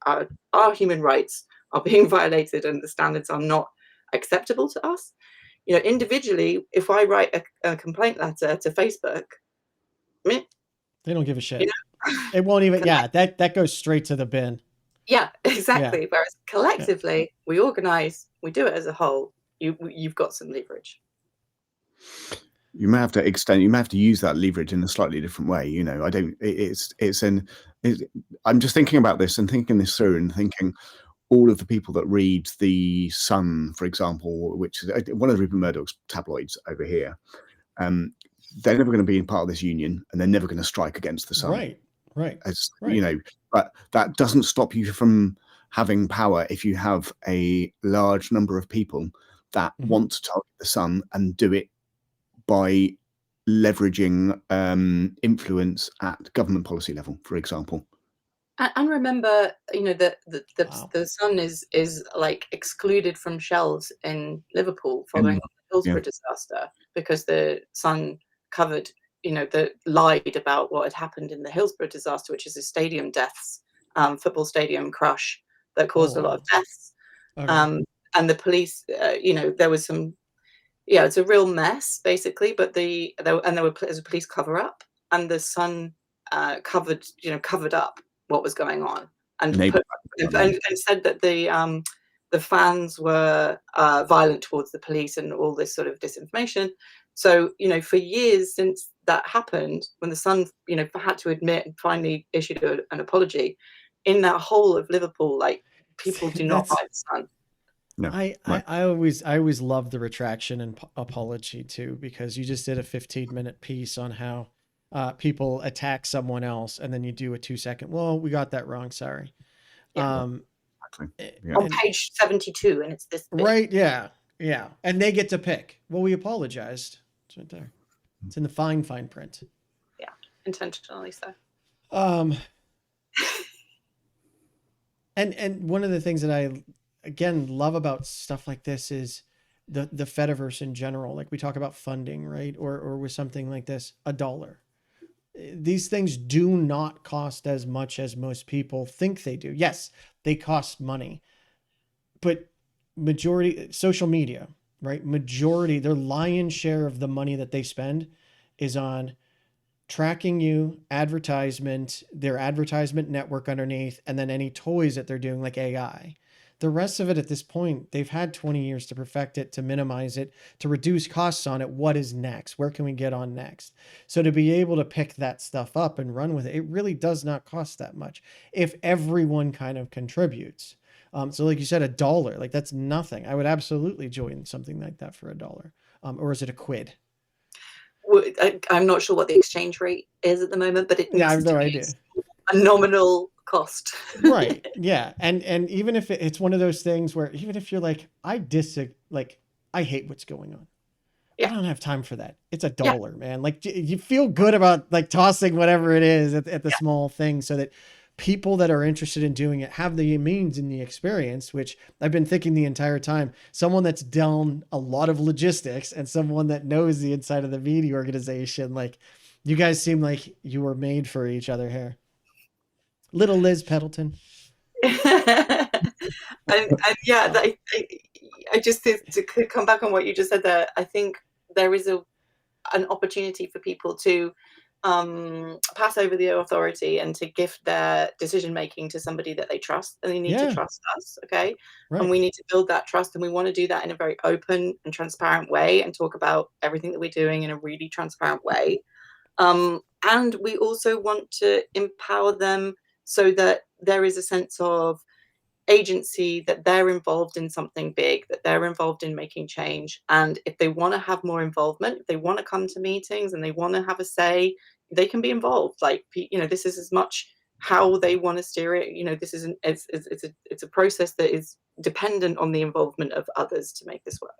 our human rights are being violated, and the standards are not acceptable to us. You know, individually, if I write a complaint letter to Facebook, they don't give a shit. You know? It won't even. That goes straight to the bin. Yeah, exactly. Whereas collectively, we organize, we do it as a whole. You've got some leverage. You may have to extend. You may have to use that leverage in a slightly different way. You know, I don't. I'm just thinking about this and thinking this through, and thinking all of the people that read the Sun, for example, which is one of Rupert Murdoch's tabloids over here. They're never going to be part of this union, and they're never going to strike against the Sun. Right. You know, but that doesn't stop you from having power if you have a large number of people that want to target the Sun and do it by leveraging influence at government policy level, for example. And remember, you know, the Sun is like excluded from shelves in Liverpool following the Hillsborough disaster, because the Sun covered, you know, lied about what had happened in the Hillsborough disaster, which is a stadium deaths, football stadium crush that caused a lot of deaths. And the police, you know, there was some, it's a real mess basically. But there was a police cover up, and the Sun covered up what was going on, and said that the fans were violent towards the police and all this sort of disinformation. So, for years since that happened, when the Sun, had to admit and finally issued an apology, in that whole of Liverpool, like, people do not like the Sun. No, I always love the retraction and apology too, because you just did a 15-minute piece on how people attack someone else, and then you do a 2-second, well, we got that wrong, sorry. Yeah. Yeah. On page 72, and it's this big. Right, yeah. And they get to pick. Well, we apologized. It's right there. It's in the fine print. Yeah, intentionally so. And one of the things that I again love about stuff like this is the Fediverse in general. Like we talk about funding, right? Or with something like this, $1. These things do not cost as much as most people think they do. Yes, they cost money, but majority social media, right? Their lion's share of the money that they spend is on tracking you, advertisement, their advertisement network underneath, and then any toys that they're doing like AI. The rest of it at this point, they've had 20 years to perfect it, to minimize it, to reduce costs on it. What is next? Where can we get on next? So to be able to pick that stuff up and run with it, it really does not cost that much if everyone kind of contributes. So like you said, $1, like that's nothing. I would absolutely join something like that for $1. Or is it a quid? Well, I'm not sure what the exchange rate is at the moment, but I have no idea. A nominal cost. Right. Yeah. And even if it's one of those things where even if you're like, I hate what's going on. Yeah. I don't have time for that. It's $1, man. Like you feel good about like tossing whatever it is at the small thing, so that people that are interested in doing it have the means and the experience, which I've been thinking the entire time. Someone that's done a lot of logistics and someone that knows the inside of the media organization. Like you guys seem like you were made for each other here. Little Liz Peddleton. and yeah, I just to come back on what you just said there, I think there is an opportunity for people to pass over the authority and to gift their decision making to somebody that they trust, and they need to trust us, okay? Right. And we need to build that trust, and we want to do that in a very open and transparent way, and talk about everything that we're doing in a really transparent way. And we also want to empower them so that there is a sense of agency, that they're involved in something big, that they're involved in making change. And if they want to have more involvement, if they want to come to meetings and they want to have a say, they can be involved. Like, this is as much how they want to steer it. This isn't, it's a process that is dependent on the involvement of others to make this work.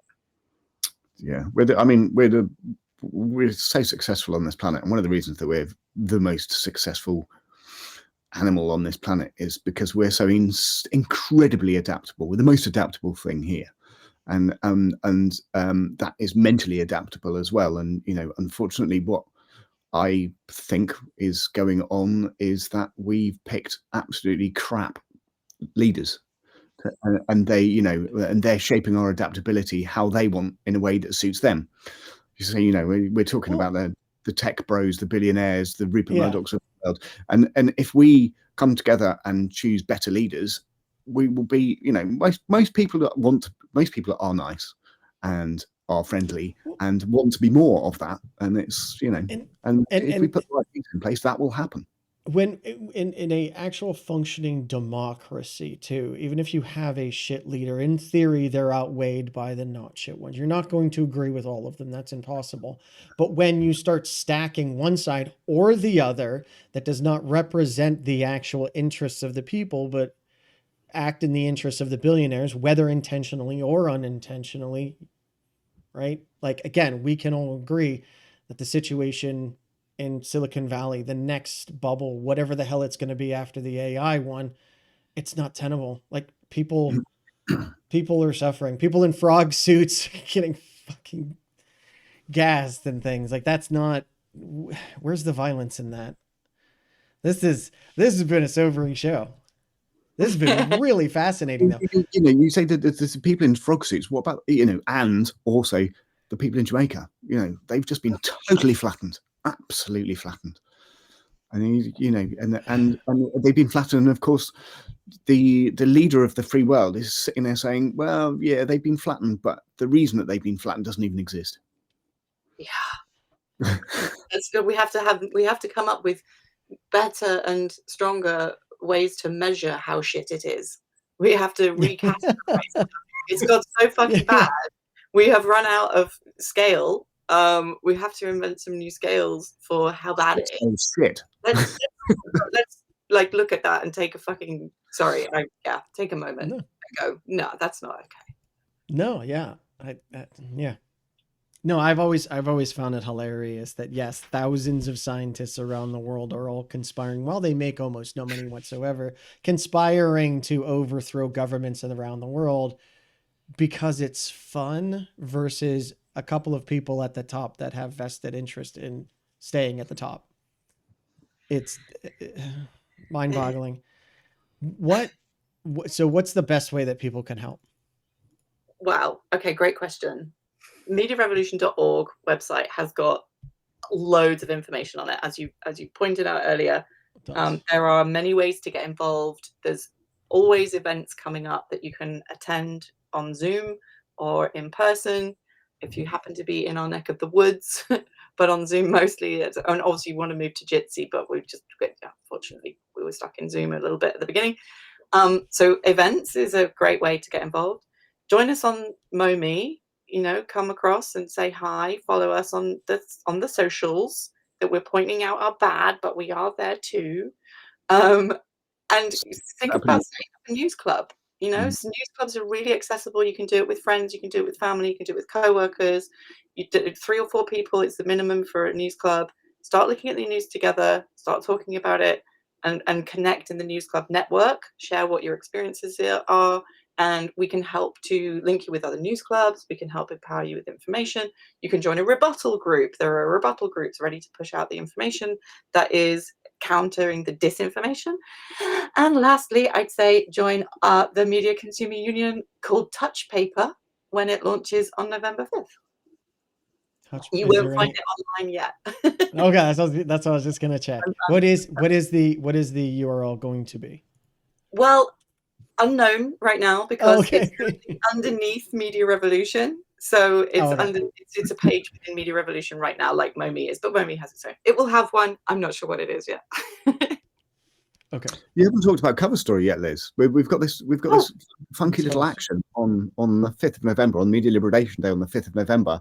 Yeah. We're so successful on this planet. And one of the reasons that we're the most successful animal on this planet is because we're so incredibly adaptable. We're the most adaptable thing here, and that is mentally adaptable as well. And unfortunately, what I think is going on is that we've picked absolutely crap leaders, and they're shaping our adaptability how they want, in a way that suits them. So we're talking about the tech bros, the billionaires, the Rupert Murdochs of the world. And if we come together and choose better leaders, we will be, most people are nice and are friendly and want to be more of that. And it's, and if we put the right things in place, that will happen. When in a actual functioning democracy too, even if you have a shit leader, in theory, they're outweighed by the not shit ones. You're not going to agree with all of them. That's impossible. But when you start stacking one side or the other that does not represent the actual interests of the people, but act in the interests of the billionaires, whether intentionally or unintentionally, right? Like, again, we can all agree that the situation in Silicon Valley, the next bubble, whatever the hell it's going to be after the AI one, it's not tenable. Like people are suffering. People in frog suits getting fucking gassed and things like that's not. Where's the violence in that? This has been a sobering show. This has been really fascinating though. You say that there's people in frog suits. What about and also the people in Jamaica? They've just been totally flattened. Absolutely flattened. And and they've been flattered. And of course, the leader of the free world is sitting there saying, well, yeah, they've been flattened, but the reason that they've been flattened doesn't even exist. Yeah. we have to come up with better and stronger ways to measure how shit it is. We have to recategorize. It's got so fucking bad. We have run out of scale. We have to invent some new scales for how bad it is. Shit. Let's like look at that and take a fucking take a moment and go, no, that's not okay. No, yeah. Yeah. No, I've always found it hilarious that yes, thousands of scientists around the world are all conspiring while they make almost no money whatsoever, conspiring to overthrow governments around the world because it's fun versus a couple of people at the top that have vested interest in staying at the top. It's mind-boggling. So what's the best way that people can help? Wow. Okay, great question. MediaRevolution.org website has got loads of information on it. As you pointed out earlier, there are many ways to get involved. There's always events coming up that you can attend on Zoom or in person if you happen to be in our neck of the woods, but on Zoom mostly. And obviously you want to move to Jitsi, but unfortunately we were stuck in Zoom a little bit at the beginning. So events is a great way to get involved. Join us on MoMe. Come across and say hi. Follow us on the socials that we're pointing out are bad, but we are there too. And think about setting up a news club. News clubs are really accessible. You can do it with friends. You can do it with family. You can do it with co-workers. You do 3 or 4 people. It's the minimum for a news club. Start looking at the news together. Start talking about it, and connect in the news club network. Share what your experiences are. And we can help to link you with other news clubs. We can help empower you with information. You can join a rebuttal group. There are rebuttal groups ready to push out the information that is countering the disinformation. And lastly, I'd say join the Media Consumer Union called Touch Paper when it launches on November 5th. You won't find it online yet. Okay, that's what I was just going to check. What is the URL going to be? Well, unknown right now because it's underneath Media Revolution. So it's a page within Media Revolution right now, like MoMe is, but MoMe has its own. It will have one. I'm not sure what it is yet. Okay. You haven't talked about Cover Story yet, Liz. We've got this funky little action on the 5th of November, on Media Liberation Day on the 5th of November,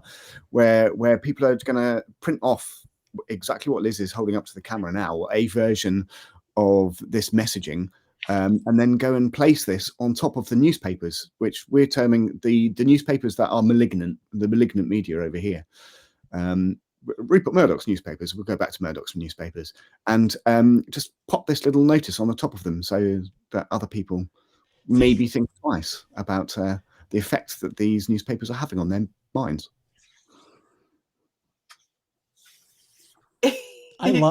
where people are going to print off exactly what Liz is holding up to the camera now, a version of this messaging. And then go and place this on top of the newspapers, which we're terming the newspapers that are malignant, the malignant media over here. Rupert Murdoch's newspapers, we'll go back to Murdoch's newspapers, and just pop this little notice on the top of them so that other people maybe think twice about the effect that these newspapers are having on their minds.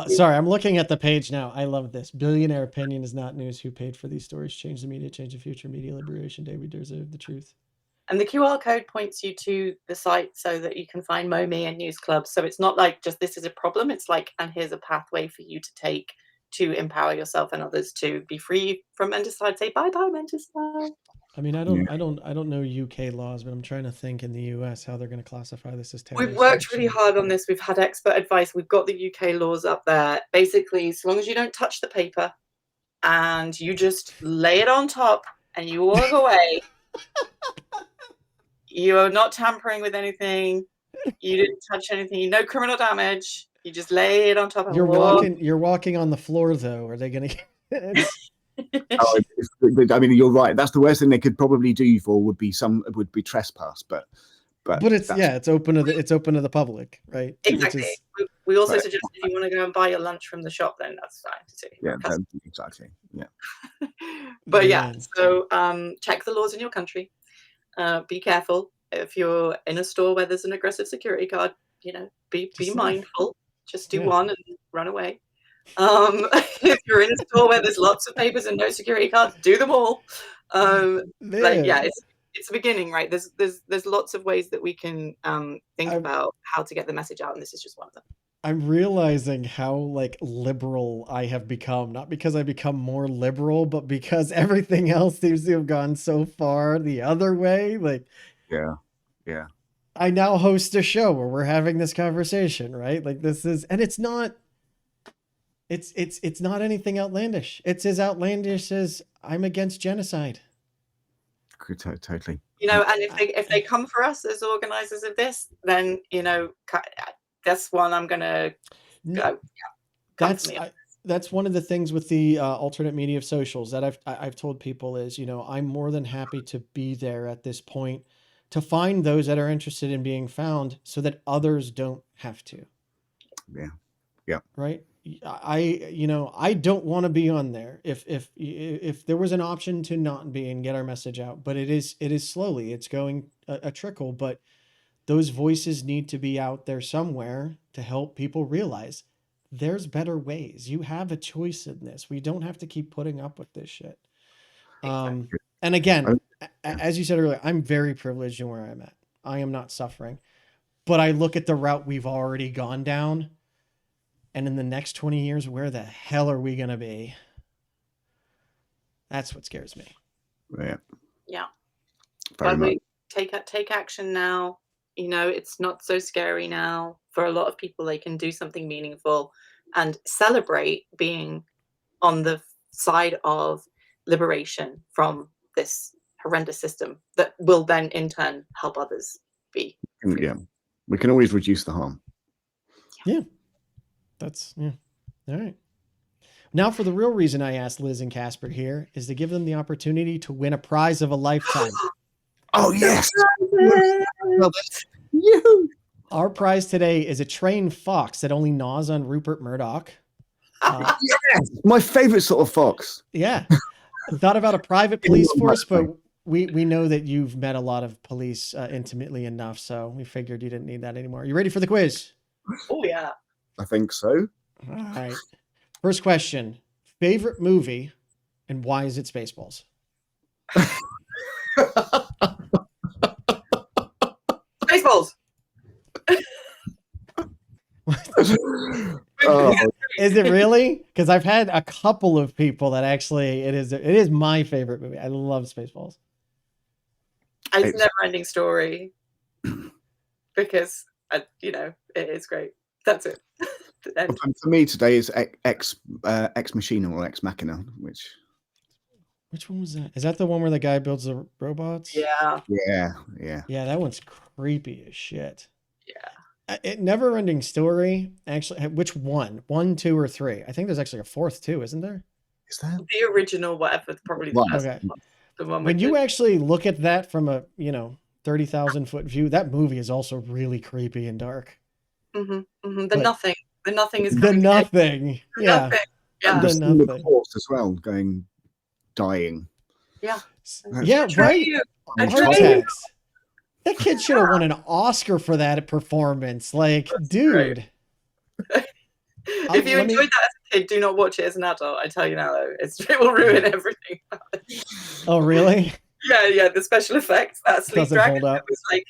Sorry, I'm looking at the page now. I love this. Billionaire opinion is not news. Who paid for these stories? Change the media, change the future. Media Liberation Day. We deserve the truth. And the QR code points you to the site so that you can find MoMe and news clubs. So it's not like just this is a problem. It's like, and here's a pathway for you to take to empower yourself and others to be free from menticide. Say bye-bye, menticide. I mean, I don't know UK laws, but I'm trying to think in the US how they're going to classify this as terrorist. We've worked really hard on this. We've had expert advice. We've got the UK laws up there. Basically, as long as you don't touch the paper and you just lay it on top and you walk away, you are not tampering with anything. You didn't touch anything. No criminal damage. You just lay it on top. And You're walking on the floor, though. Are they going to? I mean, you're right. That's the worst thing they could probably do you for would be trespass, but it's open to the public, right? Exactly. We also suggest if you want to go and buy your lunch from the shop, then that's fine too. Yeah, exactly. Yeah. But so check the laws in your country. Be careful if you're in a store where there's an aggressive security guard. Be mindful. Just do one and run away. If you're in a store where there's lots of papers and no security cards, do them all. It's a beginning, right? There's lots of ways that we can think about how to get the message out, and this is just one of them. I'm realizing how like liberal I have become, not because I become more liberal, but because everything else seems to have gone so far the other way. Like Yeah. Yeah. I now host a show where we're having this conversation, right? Like this is, and it's not, it's not anything outlandish. It's as outlandish as I'm against genocide. Totally. You know, and if they come for us as organizers of this, then, you know, that's one I'm going to go. That's one of the things with the alternate media of socials that I've told people is, you know, I'm more than happy to be there at this point to find those that are interested in being found so that others don't have to. Yeah. Yeah. Right. I don't want to be on there if there was an option to not be and get our message out, but it is slowly, it's going a trickle, but those voices need to be out there somewhere to help people realize there's better ways. You have a choice in this. We don't have to keep putting up with this shit. Exactly. And again, as you said earlier, I'm very privileged in where I'm at. I am not suffering, but I look at the route we've already gone down. And in the next 20 years, where the hell are we going to be? That's what scares me. Yeah. Yeah. Very But much. we take action now. You know, it's not so scary now. For a lot of people, they can do something meaningful and celebrate being on the side of liberation from this horrendous system that will then in turn help others be free. Yeah. We can always reduce the harm. Yeah. That's, yeah. All right. Now, for the real reason I asked Liz and Caspar here is to give them the opportunity to win a prize of a lifetime. Oh, yes. Our prize today is a trained fox that only gnaws on Rupert Murdoch. Yes, my favorite sort of fox. Yeah. I thought about a private police force, but we know that you've met a lot of police intimately enough, so we figured you didn't need that anymore. You ready for the quiz? Oh, yeah. I think so. All right. First question. Favorite movie and why is it Spaceballs? Spaceballs. Oh, Is it really? Because I've had a couple of people that actually it is my favorite movie. I love Spaceballs. It's Never Ending Story because you know, it is great. That's it. well, for me today is Ex Machina or Ex Machina, which one was that? Is that the one where the guy builds the robots? Yeah. Yeah, that one's creepy as shit. Yeah. Never Ending Story. Actually, which one? 1, 2, or 3? I think there's actually a fourth too, isn't there? is that the original, whatever, probably the first Okay. one. The one When with you actually look at that from a 30,000 foot view, that movie is also really creepy and dark. the But- nothing. The nothing is The coming. nothing. Yeah. Nothing. Yeah. The the nothing. horse as well, dying. Yeah, Betrayed right. you. Heart Betrayed you. attacks. That kid should have won an Oscar for that performance. Like, dude. If you enjoyed that as a kid, do not watch it as an adult. I tell you now, though, it will ruin everything. Oh, really? Yeah. The special effects, that sleep Doesn't dragon, hold up. was like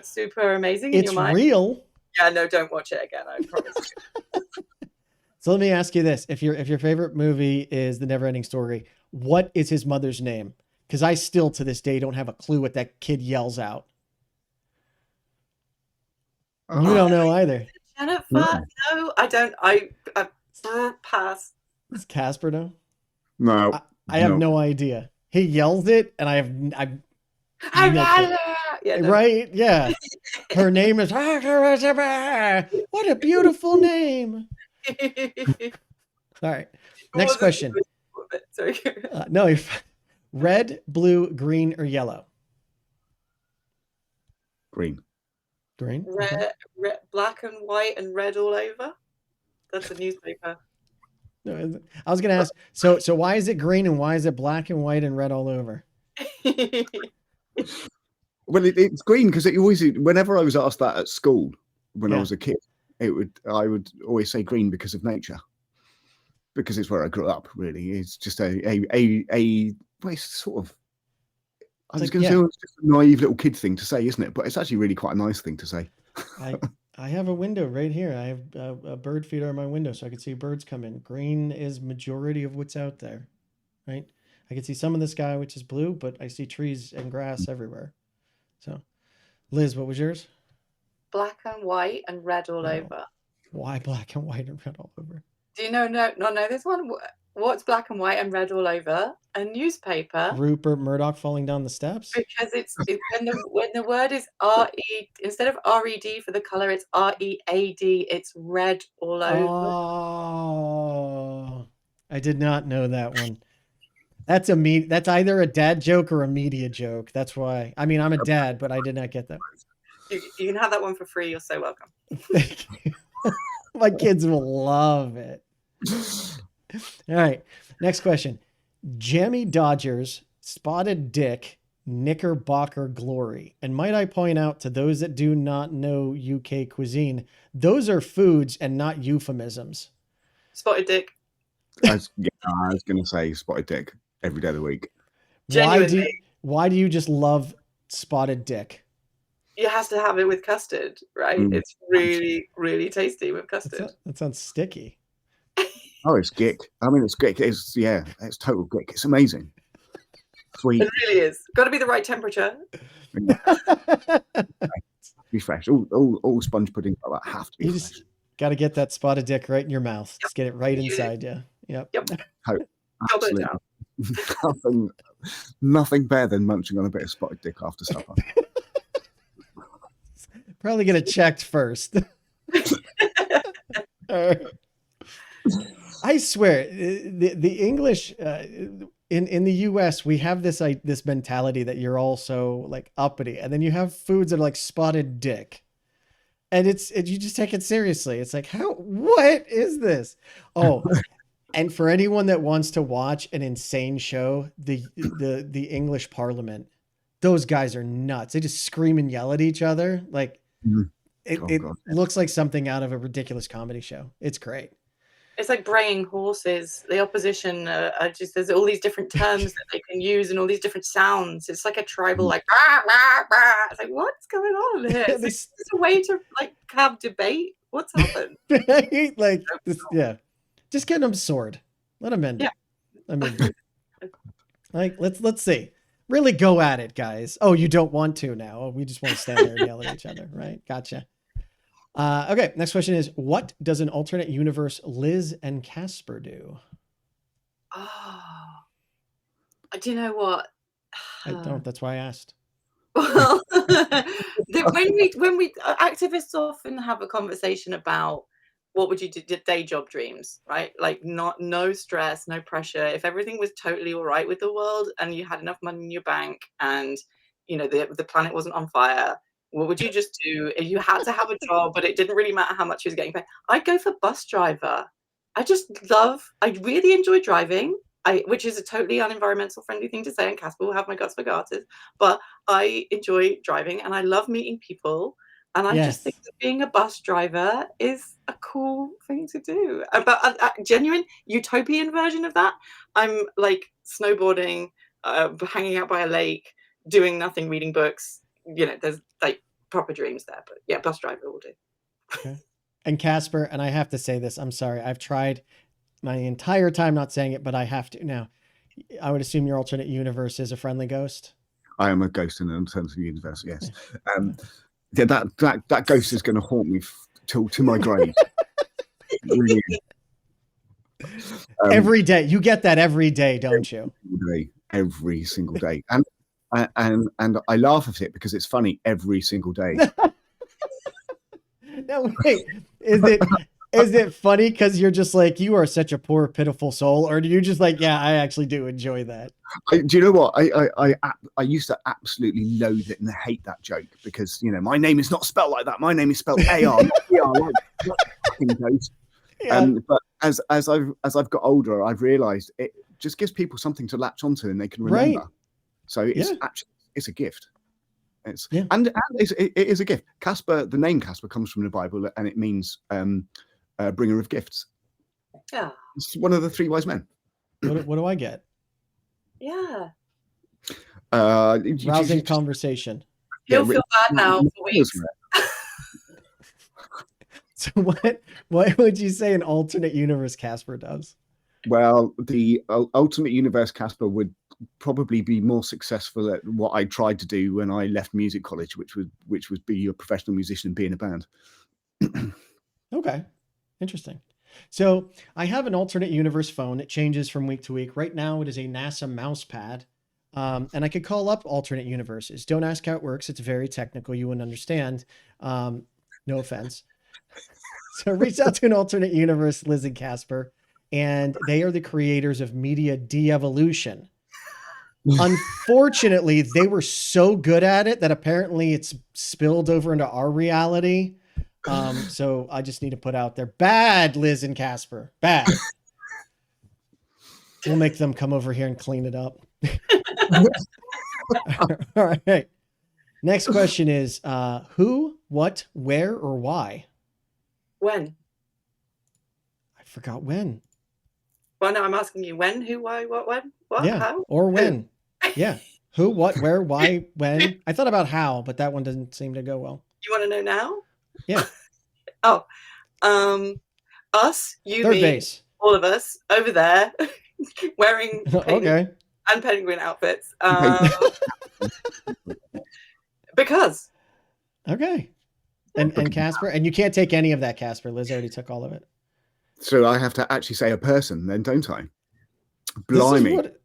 super amazing. It's in your mind. real. Yeah, no, don't watch it again. I promise. So let me ask you this: if your favorite movie is The Neverending Story, what is his mother's name? Because I still to this day don't have a clue what that kid yells out. You don't know either. Jennifer, no, I don't. I pass. Does Caspar know? No, I have no idea. He yells it, and I Yeah, no. right? Yeah. Her name is what a beautiful name. All right. Next question. Sorry. No, you're fine. Red, blue, green, or yellow? green. Green. Red, black and white and red all over. That's a newspaper. No, I was gonna ask. So why is it green and why is it black and white and red all over? Well, it's green because it always. Whenever I was asked that at school when I Yeah. was a kid, I would always say green because of nature, because it's where I grew up. Really, it's just well, it's sort of. I was like, going to say it's just a naive little kid thing to say, isn't it? But it's actually really quite a nice thing to say. I have a window right here. I have a bird feeder on my window so I can see birds come in. Green is majority of what's out there, right? I can see some of the sky, which is blue, but I see trees and grass everywhere. So, Liz, what was yours? Black and white and red all Oh, over. why black and white and red all over? Do you know? Not know this one. What's black and white and red all over? A newspaper. Rupert Murdoch falling down the steps? Because it's when the word is R-E, instead of R-E-D for the color, it's R-E-A-D. It's red all over. Oh, I did not know that one. That's that's either a dad joke or a media joke. That's why. I mean, I'm a dad, but I did not get that. You can have that one for free. You're so welcome. Thank you. My kids will love it. All right. Next question. Jammy Dodgers, Spotted Dick, Knickerbocker Glory. And might I point out to those that do not know UK cuisine, those are foods and not euphemisms. Spotted Dick. I was going to say Spotted Dick every day of the week. Why do you just love Spotted Dick? You have to have it with custard, right? It's really, really tasty with custard. That sounds sticky. Oh, it's gick. I mean, it's gick. It's total gick. It's amazing. Sweet. It really is. Got to be the right temperature. Be fresh. All sponge puddings like that have to be fresh. Just got to get that Spotted Dick right in your mouth. Just get it right inside you. Yep. Absolutely. Nothing better than munching on a bit of Spotted Dick after supper. Probably get it checked first. I swear, the English in the US, we have this this mentality that you're all so like uppity, and then you have foods that are like Spotted Dick, and you just take it seriously. It's like, what is this? Oh, and for anyone that wants to watch an insane show, the English Parliament, those guys are nuts. They just scream and yell at each other like. It looks like something out of a ridiculous comedy show. It's great. It's like braying horses. The opposition there's all these different terms that they can use and all these different sounds. It's like a tribal like bah, bah, bah. It's like, what's going on here? It's a way to like have debate. What's happened? Like this, yeah. Just get them sword. Let them end. Yeah. I mean, like let's see. Really go at it, guys. Oh, you don't want to now. We just want to stand there and yell at each other, right? Gotcha. Okay, next question is, what does an alternate universe Liz and Caspar do? Oh, do you know what? I don't. That's why I asked. Well, when we activists often have a conversation about what would you do, day job dreams, right? Like no stress, no pressure. If everything was totally all right with the world and you had enough money in your bank and, you know, the planet wasn't on fire, what would you just do if you had to have a job, but it didn't really matter how much you was getting paid? I'd go for bus driver. I really enjoy driving, which is a totally unenvironmental friendly thing to say, and Caspar will have my guts for garters, but I enjoy driving and I love meeting people. And I just think that being a bus driver is a cool thing to do. But a genuine utopian version of that, I'm like snowboarding, hanging out by a lake, doing nothing, reading books. You know, there's like proper dreams there. But yeah, bus driver will do. Okay. And Caspar, and I have to say this, I'm sorry, I've tried my entire time not saying it, but I have to now. I would assume your alternate universe is a friendly ghost. I am a ghost in an alternative universe. Yes. Yeah, that ghost is going to haunt me to my grave. Really. Every day, you get that every day, don't you? Every single day, and I laugh at it because it's funny every single day. No, wait, is it funny because you're just like, you are such a poor, pitiful soul, or do you just like, yeah, I actually do enjoy that? Do you know what? I used to absolutely loathe it and hate that joke because, you know, my name is not spelled like that. My name is spelled A-R, not E-R, like fucking ghost. Yeah. But as I've got older, I've realised it just gives people something to latch onto and they can remember. Right. So it's actually a gift. And it is a gift. Caspar, the name Caspar comes from the Bible and it means bringer of gifts. Yeah. It's one of the three wise men. What do I get? Yeah. Rousing conversation. He'll feel bad now for weeks. So what would you say an alternate universe Caspar does? Well, the alternate universe Caspar would probably be more successful at what I tried to do when I left music college, which was be a professional musician and be in a band. Okay, interesting. So I have an alternate universe phone. It changes from week to week. Right now, it is a NASA mouse pad. And I could call up alternate universes. Don't ask how it works. It's very technical. You wouldn't understand. No offense. So reach out to an alternate universe, Liz and Caspar, and they are the creators of Media De-Evolution. Unfortunately, they were so good at it that apparently it's spilled over into our reality. So I just need to put out there, bad, Liz and Caspar, bad. We'll make them come over here and clean it up. All right. Next question is who, what, where, or why? When? I forgot when. Well, no, I'm asking you when, who, why, what, when, what, Yeah, how? or when. Yeah. Who, what, where, why, when. I thought about how, but that one doesn't seem to go well. You want to know now? Yeah. Oh, us, you, Third me, base. all of us over there wearing Okay. and penguin outfits. Because. Okay. And Caspar, and you can't take any of that, Caspar. Liz already took all of it. So I have to actually say a person then, don't I? This is Blimey. what-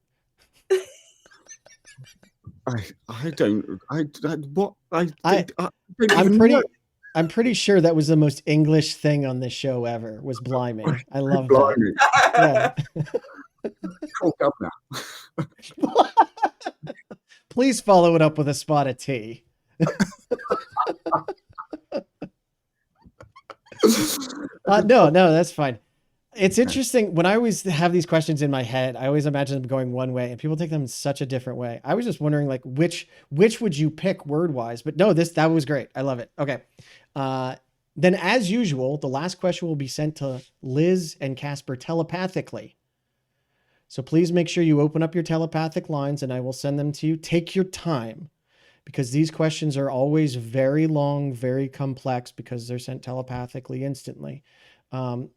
I'm pretty sure that was the most English thing on this show ever, was blimey. I love that. Yeah. Talk up now. Please follow it up with a spot of tea. No, that's fine. It's interesting. When I always have these questions in my head, I always imagine them going one way and people take them in such a different way. I was just wondering like, which would you pick word wise, but no, that was great. I love it. Okay. Then as usual, the last question will be sent to Liz and Caspar telepathically. So please make sure you open up your telepathic lines and I will send them to you. Take your time because these questions are always very long, very complex because they're sent telepathically instantly. So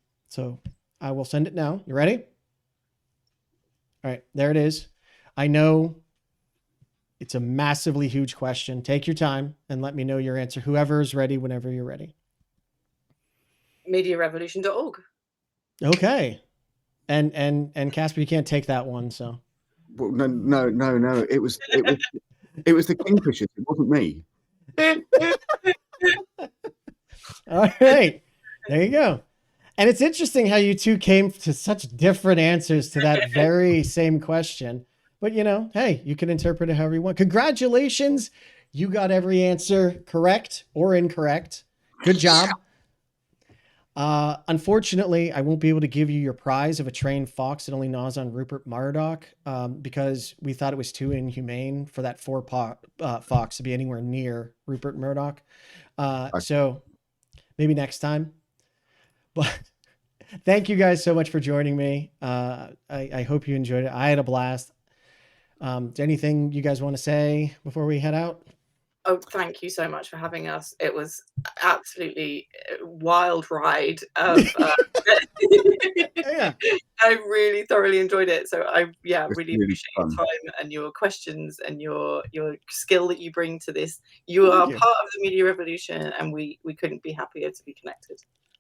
I will send it now. You ready? All right, there it is. I know it's a massively huge question. Take your time and let me know your answer. Whoever is ready, whenever you're ready. MediaRevolution.org. Okay. And Caspar, you can't take that one, so. Well, no. It was the Kingfishers. It wasn't me. All right. There you go. And it's interesting how you two came to such different answers to that very same question. But, hey, you can interpret it however you want. Congratulations. You got every answer correct or incorrect. Good job. Unfortunately, I won't be able to give you your prize of a trained fox that only gnaws on Rupert Murdoch because we thought it was too inhumane for that fox to be anywhere near Rupert Murdoch. So maybe next time. But thank you guys so much for joining me. I hope you enjoyed it. I had a blast. Is there anything you guys want to say before we head out? Oh, thank you so much for having us. It was absolutely a wild ride. Yeah. I really thoroughly enjoyed it. So I really appreciate your time and your questions and your skill that you bring to this. You are part of the media revolution, and we couldn't be happier to be connected.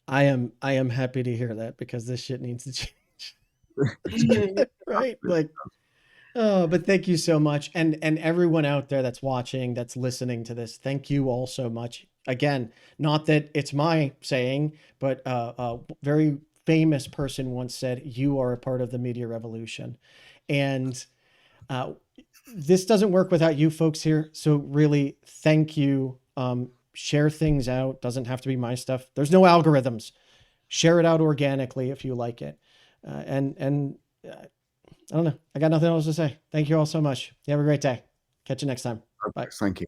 I am happy to hear that because this shit needs to change. Right? Like, oh, but thank you so much. And everyone out there that's watching, that's listening to this, thank you all so much. Again, not that it's my saying, but a very famous person once said, you are a part of the media revolution. And this doesn't work without you folks here. So really, thank you. Share things out. Doesn't have to be my stuff. There's no algorithms. Share it out organically if you like it. I don't know. I got nothing else to say. Thank you all so much. You have a great day. Catch you next time. Bye. Thank you.